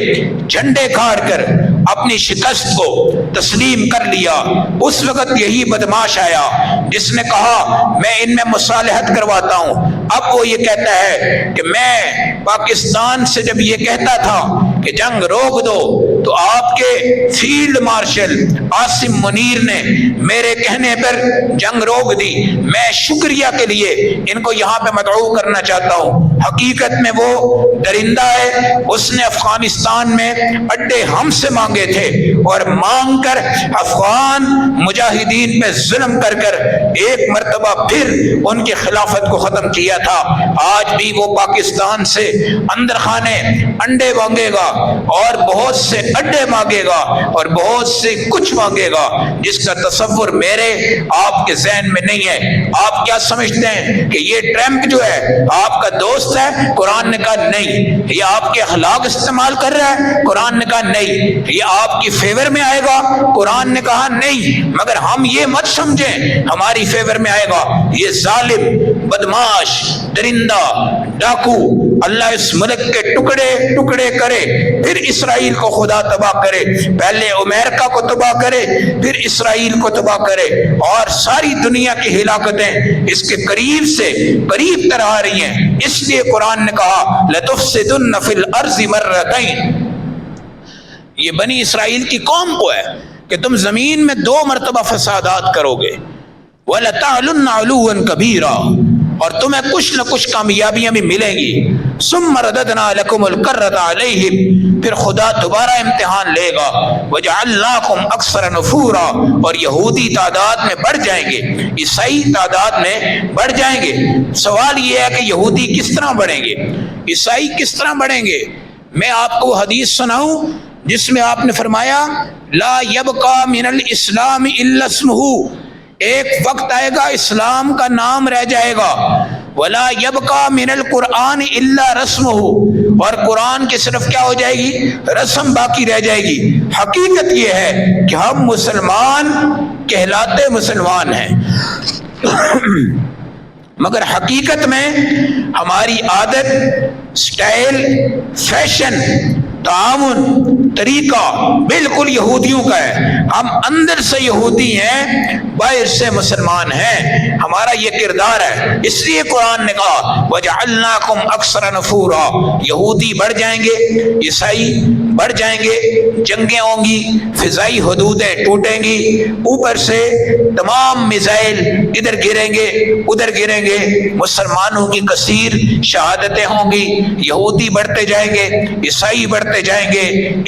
جھنڈے کھاڑ کر اپنی شکست کو تسلیم کر لیا۔ اس وقت یہی بدماش آیا جس نے کہا میں ان میں مصالحت کرواتا ہوں۔ اب وہ یہ کہتا ہے کہ میں پاکستان سے جب یہ کہتا تھا کہ جنگ روک دو تو آپ کے فیلڈ مارشل عاصم منیر نے میرے کہنے پر جنگ روک دی۔ میں شکریہ کے لیے ان کو یہاں پہ مدعو کرنا چاہتا ہوں۔ حقیقت میں وہ درندہ ہے، اس نے افغانستان میں اڈے ہم سے مانگے تھے اور مانگ کر افغان مجاہدین پہ ظلم کر کر ایک مرتبہ پھر ان کی خلافت کو ختم کیا تھا۔ آج بھی وہ پاکستان سے اندر خانے انڈے مانگے گا اور بہت سے اڈے مانگے گا اور بہت سے کچھ مانگے گا جس کا تصور میرے آپ کے ذہن میں نہیں ہے۔ آپ کیا سمجھتے ہیں کہ یہ ٹرمپ جو ہے آپ کا دوست ہے؟ قرآن نے کہا نہیں۔ یہ آپ کے اخلاق استعمال کر رہا ہے؟ قرآن نے کہا نہیں۔ یہ آپ کی فیور میں آئے گا؟ قرآن نے کہا نہیں۔ مگر ہم یہ مت سمجھیں ہماری فیور میں آئے گا۔ یہ ظالم، بدماش، درندہ، ڈاکو اللہ اس ملک کے ٹکڑے ٹکڑے کرے، پھر اسرائیل کو خدا تباہ کرے، پہلے امریکہ کو تباہ کرے پھر اسرائیل کو تباہ کرے، اور ساری دنیا کی ہلاکتیں اس کے قریب سے قریب تر آ رہی ہیں۔ اس لیے قرآن نے کہا لَتُفْسِدُنَّ فِي الْأَرْضِ مَرَّتَيْنِ، یہ بنی اسرائیل کی قوم کو ہے کہ تم زمین میں 2 مرتبہ فسادات کرو گے، وَلَتَعْلُنَّ عُلُوًّا كَبِيرًا، اور تمہیں کچھ نہ کچھ کامیابیاں بھی ملیں گی۔ ثُمَّ رَدَدْنَا لَكُمُ الْكَرَّةَ عَلَيْهِمْ، پھر خدا دوبارہ امتحان لے گا۔ وَجَعَلْنَاكُمْ أَكْثَرَ نُفُورًا، اور یہودی تعداد میں بڑھ جائیں گے، عیسائی تعداد میں بڑھ جائیں گے۔ سوال یہ ہے کہ یہودی کس طرح بڑھیں گے، عیسائی کس طرح بڑھیں گے؟ میں آپ کو حدیث سناؤں جس میں آپ نے فرمایا لا يبقى من الاسلام الا اسمه، ایک وقت آئے گا اسلام کا نام رہ جائے گا۔ ولا يبقى من القرآن الا رسمه، اور قرآن کی صرف کیا ہو جائے گی؟ رسم باقی رہ جائے گی۔ حقیقت یہ ہے کہ ہم مسلمان کہلاتے مسلمان ہیں مگر حقیقت میں ہماری عادت، سٹائل، فیشن، تعاون، طریقہ بالکل یہودیوں کا ہے۔ ہم اندر سے یہودی ہیں، باہر سے مسلمان ہیں، ہمارا یہ کردار ہے۔ اس لیے قرآن نے کہا وَجَعَلْنَاكُمْ أَكْثَرَ نُفُورًا، یہودی بڑھ جائیں گے، عیسائی بڑھ جائیں گے، جنگیں ہوں گی، فضائی حدودیں ٹوٹیں گی، اوپر سے تمام میزائل ادھر گریں گے ادھر گریں گے، مسلمانوں کی کثیر شہادتیں ہوں گی، یہودی بڑھتے جائیں گے، عیسائی بڑھتے جائیں گے۔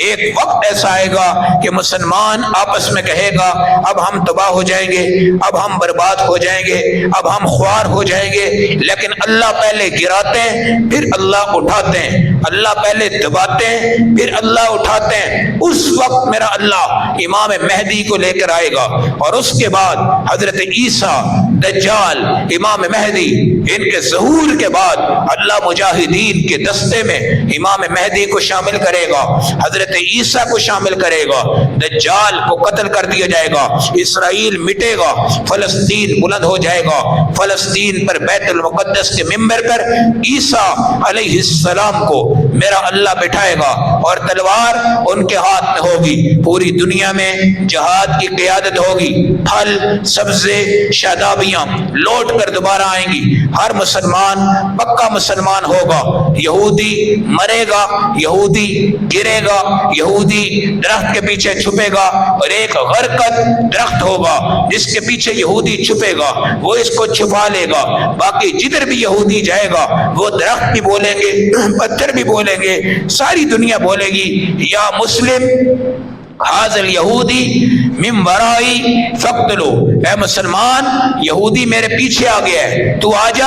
ایک وقت ایسا آئے گا کہ مسلمان آپس میں کہے گا اب ہم تباہ ہو جائیں گے، اب ہم برباد ہو جائیں گے، اب ہم خوار ہو جائیں گے، لیکن اللہ پہلے گراتے ہیں پھر اللہ اٹھاتے ہیں، اللہ پہلے دباتے ہیں پھر اللہ اٹھاتے ہیں۔ اس وقت میرا اللہ امام مہدی کو لے کر آئے گا، اور اس کے بعد حضرت عیسیٰ، دجال، امام مہدی، ان کے ظہور کے بعد اللہ مجاہدین کے دستے میں امام مہدی کو شامل کرے گا، حضرت عیسیٰ کو شامل کرے گا، دجال کو قتل کر دیا جائے گا، اسرائیل مٹے گا، فلسطین بلند ہو جائے گا، فلسطین پر بیت المقدس کے منبر پر عیسیٰ علیہ السلام کو میرا اللہ بٹھائے گا، اور تلوار ان کے ہاتھ میں ہوگی، پوری دنیا میں جہاد کی قیادت ہوگی، پھل سبزے شادابیاں لوٹ کر دوبارہ آئیں گی، ہر مسلمان پکا مسلمان ہوگا، یہودی مرے گا، یہودی گرے گا، یہودی درخت کے پیچھے چھپے گا، اور ایک غرقد درخت ہوگا جس کے پیچھے یہودی چھپے گا، وہ اس کو چھپا لے گا، باقی جدھر بھی یہودی جائے گا وہ درخت بھی بولیں گے، پتھر بھی بولیں گے، ساری دنیا بولے گی یا مسلم حاضر یہودی من ورائی فقتلو، اے مسلمان یہودی میرے پیچھے آ گیا ہے، تو آ جا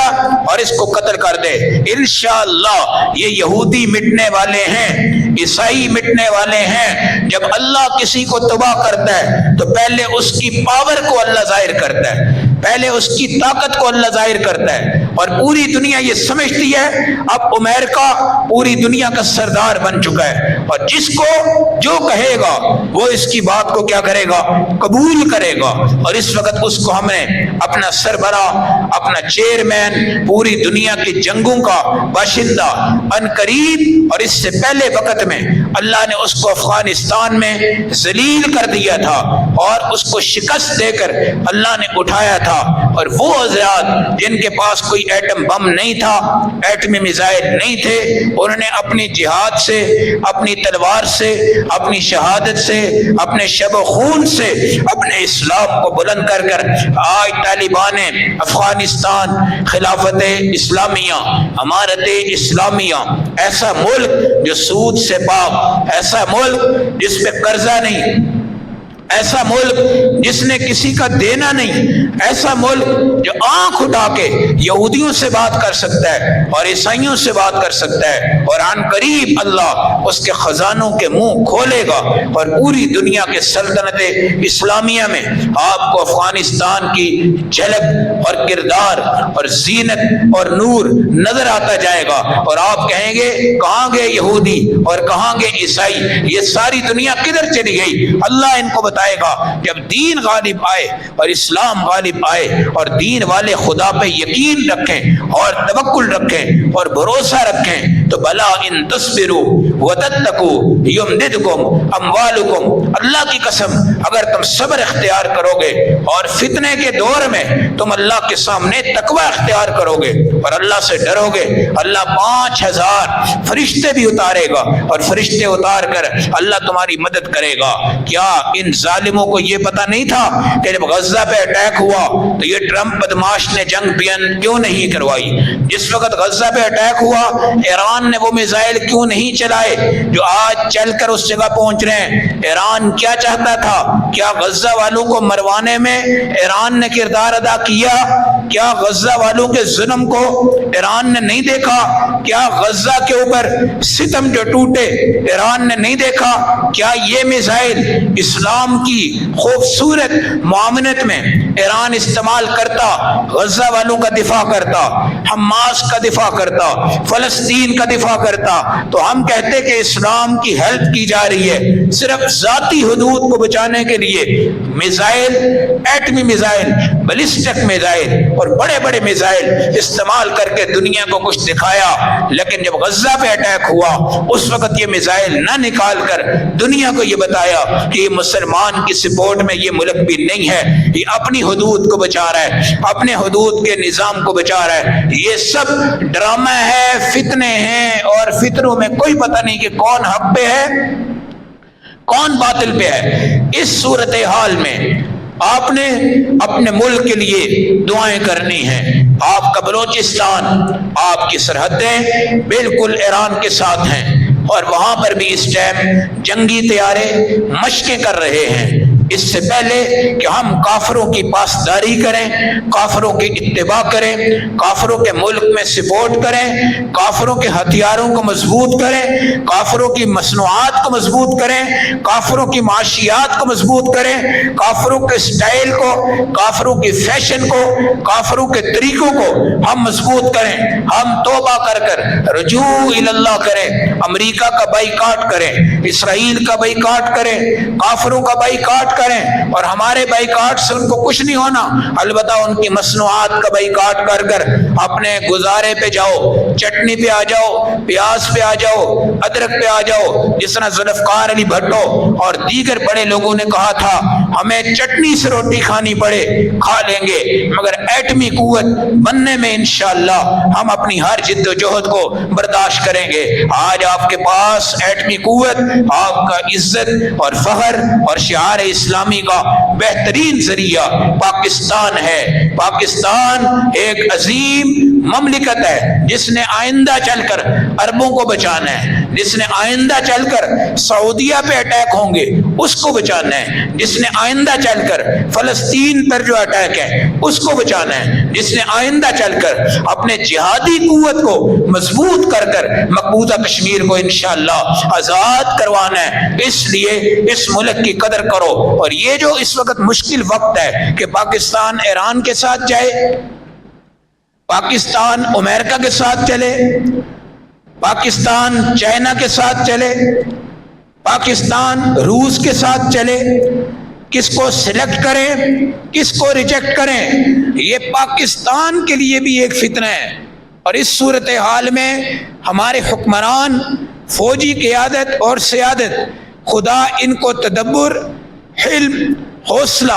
اور اس کو قتل کر دے۔ انشاءاللہ یہ یہودی مٹنے والے ہیں، عیسائی مٹنے والے ہیں۔ جب اللہ کسی کو تباہ کرتا ہے تو پہلے اس کی پاور کو اللہ ظاہر کرتا ہے، پہلے اس کی طاقت کو اللہ ظاہر کرتا ہے، اور پوری دنیا یہ سمجھتی ہے اب امریکہ پوری دنیا کا سردار بن چکا ہے، اور جس کو جو کہے گا وہ اس کی بات کو کیا کرے گا؟ قبول کرے گا، اور اس وقت اس کو ہم نے اپنا سربراہ، اپنا چیئرمین، پوری دنیا کی جنگوں کا باشندہ عنقریب، اور اس سے پہلے وقت میں اللہ نے اس کو افغانستان میں ذلیل کر دیا تھا اور اس کو شکست دے کر اللہ نے اٹھایا تھا۔ اور وہ حضرات جن کے پاس کوئی ایٹم بم نہیں تھا، ایٹمی میزائل نہیں تھے، انہوں نے اپنی جہاد سے، اپنی تلوار سے، اپنی شہادت سے، اپنے شب و خون سے اپنے اسلام کو بلند کر کر آج طالبان افغانستان، خلافت اسلامیہ، امارت اسلامیہ، ایسا ملک جو سود سے پاک، ایسا ملک جس پہ قرضہ نہیں، ایسا ملک جس نے کسی کا دینا نہیں، ایسا ملک جو آنکھ اٹھا کے یہودیوں سے بات کر سکتا ہے اور عیسائیوں سے بات کر سکتا ہے، اور عن قریب اللہ اس کے خزانوں کے منہ کھولے گا، اور پوری دنیا کے سلطنت اسلامیہ میں آپ کو افغانستان کی جھلک اور کردار اور زینت اور نور نظر آتا جائے گا، اور آپ کہیں گے کہاں گئے یہودی اور کہاں گئے عیسائی، یہ ساری دنیا کدھر چلی گئی؟ اللہ ان کو بتائے گا جب دین غالب آئے اور اسلام غالب آئے اور دین والے خدا پہ یقین رکھیں اور توکل رکھیں اور بھروسہ رکھیں تو بلا ان تصبروا وتتقوا یمددکم اموالکم، اللہ کی قسم اگر تم صبر اختیار کرو گے اور فتنے کے دور میں تم اللہ کے سامنے تقوی اختیار کرو گے اور اللہ سے ڈرو گے، اللہ 5000 فرشتے بھی اتارے گا، اور فرشتے اتار کر اللہ تمہاری مدد کرے گا۔ کیا ان ظالموں کو یہ پتہ نہیں تھا کہ جب غزہ پہ اٹیک ہوا تو یہ ٹرمپ بدماش نے جنگ بیان کیوں نہیں کروائی؟ جس وقت غزہ پہ اٹیک ہوا ایران نے وہ میزائل کیوں نہیں چلائے جو آج چل کر اس جگہ پہنچ رہے ہیں؟ ایران کیا چاہتا تھا؟ کیا غزہ والوں کو مروانے میں ایران نے کردار ادا کیا؟ کیا غزہ والوں کے ظلم کو ایران نے نہیں دیکھا؟ کیا غزہ کے اوپر ستم جو ٹوٹے ایران نے نہیں دیکھا؟ کیا یہ میزائل اسلام کی خوبصورت معاونت میں ایران استعمال کرتا، غزہ والوں کا دفاع کرتا، حماس کا دفاع کرتا، فلسطین کا دفاع کرتا، تو ہم کہتے کہ اسلام کی ہیلپ کی جا رہی ہے صرف ذاتی حدود کو بچانے کے لیے۔ میزائل، ایٹمی میزائل، بیلسٹک میزائل اور بڑے بڑے میزائل استعمال کر کے دنیا کو کچھ دکھایا، لیکن جب غزہ پہ اٹیک ہوا اس وقت یہ میزائل نہ نکال کر دنیا کو یہ بتایا کہ یہ مسلمان کی سپورٹ میں یہ ملک بھی نہیں ہے، یہ اپنی حدود کو بچا رہا ہے، اپنے حدود کے نظام کو بچا رہا ہے۔ یہ سب ڈرامہ ہے، فتنے ہیں، اور فتنوں میں کوئی پتہ نہیں کہ کون حق پہ ہے کون باطل پہ ہے۔ اس صورتحال میں آپ نے اپنے ملک کے لیے دعائیں کرنی ہیں۔ آپ کا بلوچستان، آپ کی سرحدیں بالکل ایران کے ساتھ ہیں، اور وہاں پر بھی اس ٹائم جنگی طیارے مشقیں کر رہے ہیں۔ اس سے پہلے کہ ہم کافروں کی پاسداری کریں، کافروں کی اتباع کریں، کافروں کے ملک میں سپورٹ کریں، کافروں کے ہتھیاروں کو مضبوط کریں، کافروں کی مصنوعات کو مضبوط کریں، کافروں کی معاشیات کو مضبوط کریں، کافروں کے سٹائل کو، کافروں کی فیشن کو، کافروں کے طریقوں کو ہم مضبوط کریں۔ ہم توبہ کر کر رجوع اللہ کریں، امریکہ کا بائیکاٹ کریں، اسرائیل کا بائیکاٹ کریں، کافروں کا بائیکاٹ کریں، اور ہمارے بائیکاٹ سے ان کو کچھ نہیں ہونا، البتہ ان کی مصنوعات کا بائیکاٹ کر کر اپنے گزارے پہ جاؤ، چٹنی پہ آ جاؤ، پیاز پہ آ جاؤ، ادرک پہ آ جاؤ۔ جس طرح ذوالفقار علی بھٹو اور دیگر بڑے لوگوں نے کہا تھا ہمیں چٹنی سے روٹی کھانی پڑے کھا لیں گے، مگر ایٹمی قوت بننے میں انشاءاللہ ہم اپنی ہر جد و جہد کو برداشت کریں گے۔ آج آپ کے پاس ایٹمی قوت آپ کا عزت اور فخر اور شعار اسلامی کا بہترین ذریعہ پاکستان ہے۔ پاکستان ایک عظیم مملکت ہے جس نے آئندہ چل کر عربوں کو بچانا ہے، جس نے آئندہ چل کر سعودیہ پہ اٹیک ہوں گے اس کو بچانا ہے، جس نے آئندہ چل کر فلسطین پر جو اٹیک ہے اس کو بچانا ہے، جس نے آئندہ چل کر اپنے جہادی قوت کو مضبوط کر کر مقبوضہ کشمیر کو انشاءاللہ آزاد کروانا ہے۔ اس لیے اس ملک کی قدر کرو، اور یہ جو اس وقت مشکل وقت ہے کہ پاکستان ایران کے ساتھ جائے، پاکستان امریکہ کے ساتھ چلے، پاکستان چائنا کے ساتھ چلے، پاکستان روس کے ساتھ چلے، کس کو سلیکٹ کریں کس کو ریجیکٹ کریں، یہ پاکستان کے لیے بھی ایک فتنہ ہے۔ اور اس صورتحال میں ہمارے حکمران، فوجی قیادت اور سیادت، خدا ان کو تدبر، حلم، حوصلہ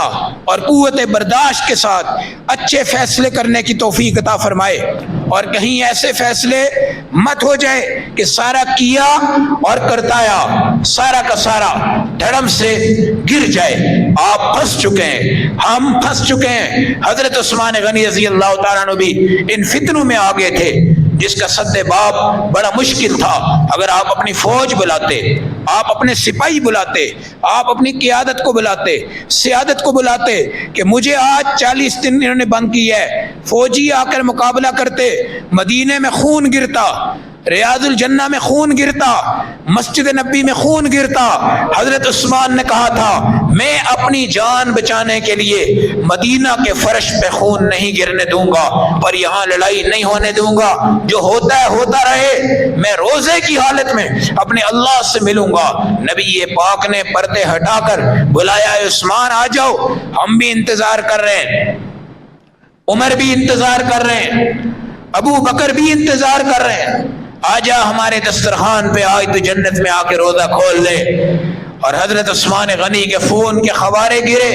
اور قوت برداشت کے ساتھ اچھے فیصلے کرنے کی توفیق عطا فرمائے، اور کہیں ایسے فیصلے مت ہو جائے کہ سارا کیا اور کرتایا، سارا کا سارا دھڑم سے گر جائے۔ آپ پھنس چکے ہیں، ہم پھنس چکے ہیں۔ حضرت عثمان غنی رضی اللہ تعالیٰ عنہ بھی ان فتنوں میں آگے تھے جس کا سد باب بڑا مشکل تھا۔ اگر آپ اپنی فوج بلاتے، آپ اپنے سپاہی بلاتے، آپ اپنی قیادت کو بلاتے، سیادت کو بلاتے کہ مجھے آج 40 دن انہوں نے بند کیا ہے، فوجی آ کر مقابلہ کرتے، مدینے میں خون گرتا، ریاض الجنہ میں خون گرتا، مسجد نبی میں خون گرتا۔ حضرت عثمان نے کہا تھا میں اپنی جان بچانے کے لیے مدینہ کے فرش پہ خون نہیں گرنے دوں گا، اور یہاں لڑائی نہیں ہونے دوں گا، جو ہوتا ہے ہوتا رہے، میں روزے کی حالت میں اپنے اللہ سے ملوں گا۔ نبی پاک نے پردے ہٹا کر بلایا، عثمان آ جاؤ، ہم بھی انتظار کر رہے ہیں، عمر بھی انتظار کر رہے ہیں، ابو بکر بھی انتظار کر رہے ہیں، آجا ہمارے دسترخوان پہ، آج تو جنت میں آ کے روزہ کھول لے۔ اور حضرت عثمان غنی کے خون کے فوارے گرے،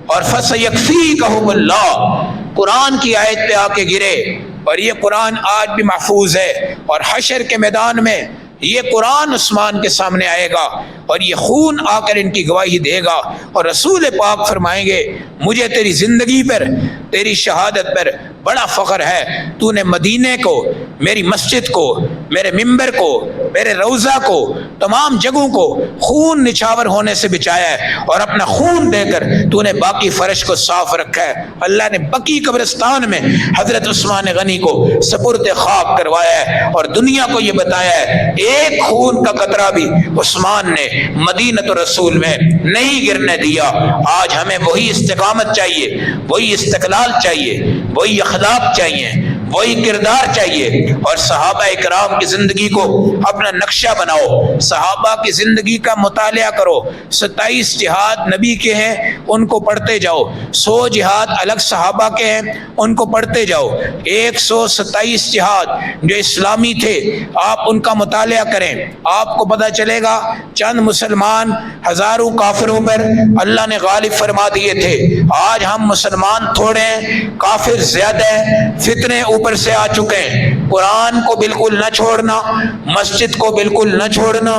اور فَسَيَكْفِيكَهُمُ اللَّهُ قرآن کی آیت پہ آ کے گرے، اور یہ قرآن آج بھی محفوظ ہے، اور حشر کے میدان میں یہ قرآن عثمان کے سامنے آئے گا، اور یہ خون آ کر ان کی گواہی دے گا، اور رسول پاک فرمائیں گے مجھے تیری زندگی پر، تیری شہادت پر بڑا فخر ہے، تو نے مدینے کو، میری مسجد کو، میرے ممبر کو، میرے روضہ کو تمام جگہوں کو خون نچھاور ہونے سے بچایا ہے اور اپنا خون دے کر تو نے باقی فرش کو صاف رکھا ہے۔ اللہ نے بقی قبرستان میں حضرت عثمان غنی کو سپرد خاک کروایا ہے اور دنیا کو یہ بتایا ہے ایک خون کا قطرہ بھی عثمان نے مدینۃ الرسول میں نہیں گرنے دیا۔ آج ہمیں وہی استقامت چاہیے، وہی استقلال چاہیے، وہی اخلاق چاہیے، وہی کردار چاہیے، اور صحابہ اکرام کی زندگی کو اپنا نقشہ بناؤ، صحابہ کی زندگی کا مطالعہ کرو۔ 27 جہاد نبی کے ہیں، ان کو پڑھتے جاؤ۔ 100 جہاد الگ صحابہ کے ہیں، ان کو پڑھتے جاؤ۔ 127 جہاد جو اسلامی تھے آپ ان کا مطالعہ کریں، آپ کو پتہ چلے گا چند مسلمان ہزاروں کافروں پر اللہ نے غالب فرما دیے تھے۔ آج ہم مسلمان تھوڑے ہیں، کافر زیادہ ہیں، فتنے اوپر سے آ چکے ہیں۔ قرآن کو بالکل نہ چھوڑنا، مسجد کو بالکل نہ چھوڑنا،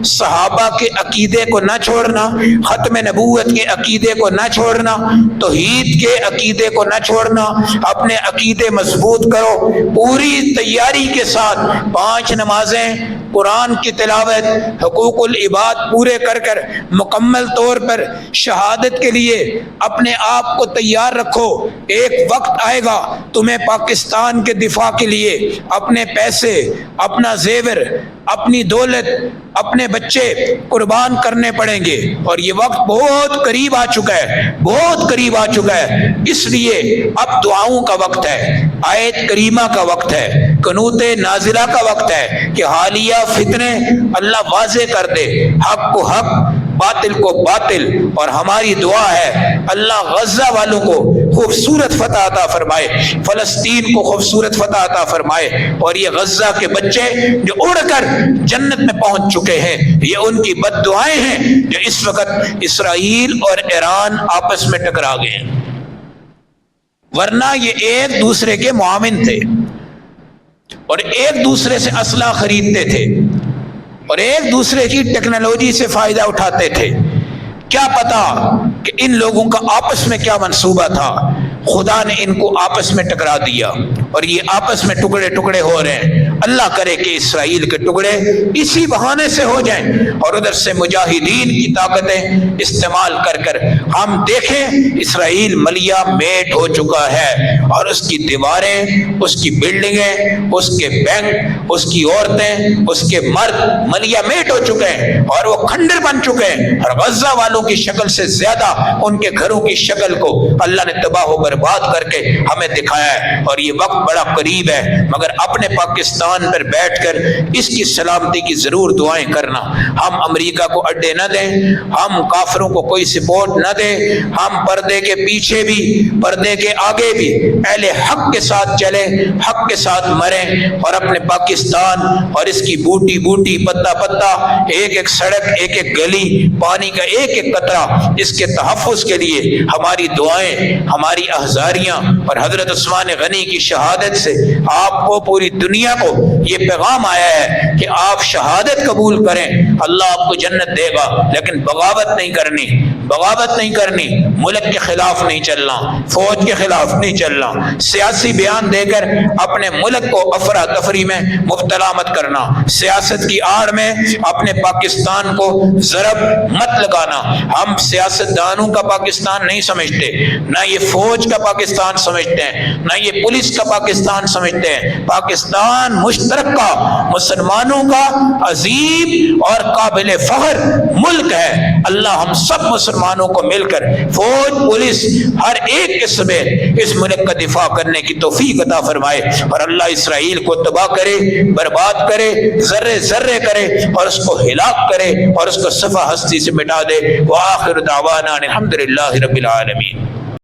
صحابہ کے عقیدے کو نہ چھوڑنا، ختم نبوت کے عقیدے کو نہ چھوڑنا، توحید کے عقیدے کو نہ چھوڑنا۔ اپنے عقیدے مضبوط کرو، پوری تیاری کے ساتھ 5 نمازیں، قرآن کی تلاوت، حقوق العباد پورے کر کر مکمل طور پر شہادت کے لیے اپنے آپ کو تیار رکھو۔ ایک وقت آئے گا تمہیں پاکستان کے دفاع کے لیے اپنے پیسے، اپنا زیور، اپنی دولت، اپنے بچے قربان کرنے پڑیں گے، اور یہ وقت بہت قریب آ چکا ہے، بہت قریب آ چکا ہے۔ اس لیے اب دعاؤں کا وقت ہے، آیت کریمہ کا وقت ہے، قنوت نازلہ کا وقت ہے کہ حالیہ فتنے اللہ واضح کر دے، حق کو حق، باطل کو باطل۔ اور ہماری دعا ہے اللہ غزہ والوں کو خوبصورت فتح عطا فرمائے، فلسطین کو خوبصورت فتح عطا فرمائے، اور یہ غزہ کے بچے جو اڑ کر جنت میں پہنچ چکے ہیں، یہ ان کی بد دعائیں ہیں جو اس وقت اسرائیل اور ایران آپس میں ٹکرا گئے ہیں، ورنہ یہ ایک دوسرے کے معاون تھے اور ایک دوسرے سے اسلحہ خریدتے تھے اور ایک دوسرے کی ٹیکنالوجی سے فائدہ اٹھاتے تھے۔ کیا پتا کہ ان لوگوں کا آپس میں کیا منصوبہ تھا، خدا نے ان کو آپس میں ٹکرا دیا اور یہ آپس میں ٹکڑے ٹکڑے ہو رہے ہیں۔ اللہ کرے کہ اسرائیل کے ٹکڑے اسی بہانے سے ہو جائیں اور ادھر سے مجاہدین کی طاقتیں استعمال کر کر ہم دیکھیں اسرائیل ملیا میٹ ہو چکا ہے، اور اس کی دیواریں، اس کی بلڈنگیں، اس کے بینک، اس کی عورتیں، اس کے مرد ملیا میٹ ہو چکے ہیں اور وہ کھنڈر بن چکے ہیں، اور غزہ والوں کی شکل سے زیادہ ان کے گھروں کی شکل کو اللہ نے تباہ و برباد کر کے ہمیں دکھایا ہے، اور یہ وقت بڑا قریب ہے۔ مگر اپنے پاکستان پر بیٹھ کر اس کی سلامتی کی ضرور دعائیں کرنا۔ ہم امریکہ کو اڈے نہ دیں، ہم کافروں کو کوئی سپورٹ نہ دیں، ہم پردے کے پیچھے بھی پردے کے آگے بھی اہل حق کے ساتھ چلیں، حق کے ساتھ مریں، اور اپنے پاکستان اور اس کی بوٹی بوٹی، پتا پتا، ایک ایک سڑک، ایک ایک گلی، پانی کا ایک ایک قطرہ، اس کے تحفظ کے لیے ہماری دعائیں، ہماری احزاریاں، اور حضرت عثمان غنی کی شہادت سے آپ کو، پوری دنیا کو یہ پیغام آیا ہے کہ آپ شہادت قبول کریں، اللہ آپ کو جنت دے گا، لیکن بغاوت نہیں کرنی، بغاوت نہیں کرنی، ملک کے خلاف نہیں چلنا، فوج کے خلاف نہیں چلنا، سیاسی بیان دے کر اپنے ملک کو افراتفری میں مبتلا مت کرنا، سیاست کی آڑ میں اپنے پاکستان کو ضرب مت لگانا۔ ہم سیاست دانوں کا پاکستان نہیں سمجھتے، نہ یہ فوج کا پاکستان سمجھتے ہیں، نہ یہ پولیس کا پاکستان سمجھتے ہیں۔ پاکستان مشترک کا، مسلمانوں کا عظیم اور قابل فخر ملک ہے۔ اللہ ہم سب مسلمانوں کو مل کر، فوج، پولیس، ہر ایک کے سمیت اس ملک کا دفاع کرنے کی توفیق عطا فرمائے، اور اللہ اسرائیل کو تباہ کرے، برباد کرے، ذرے ذرے کرے، اور اس کو ہلاک کرے، اور اس کو صفحہ ہستی سے مٹا دے۔ وآخر دعوانا الحمدللہ رب العالمین۔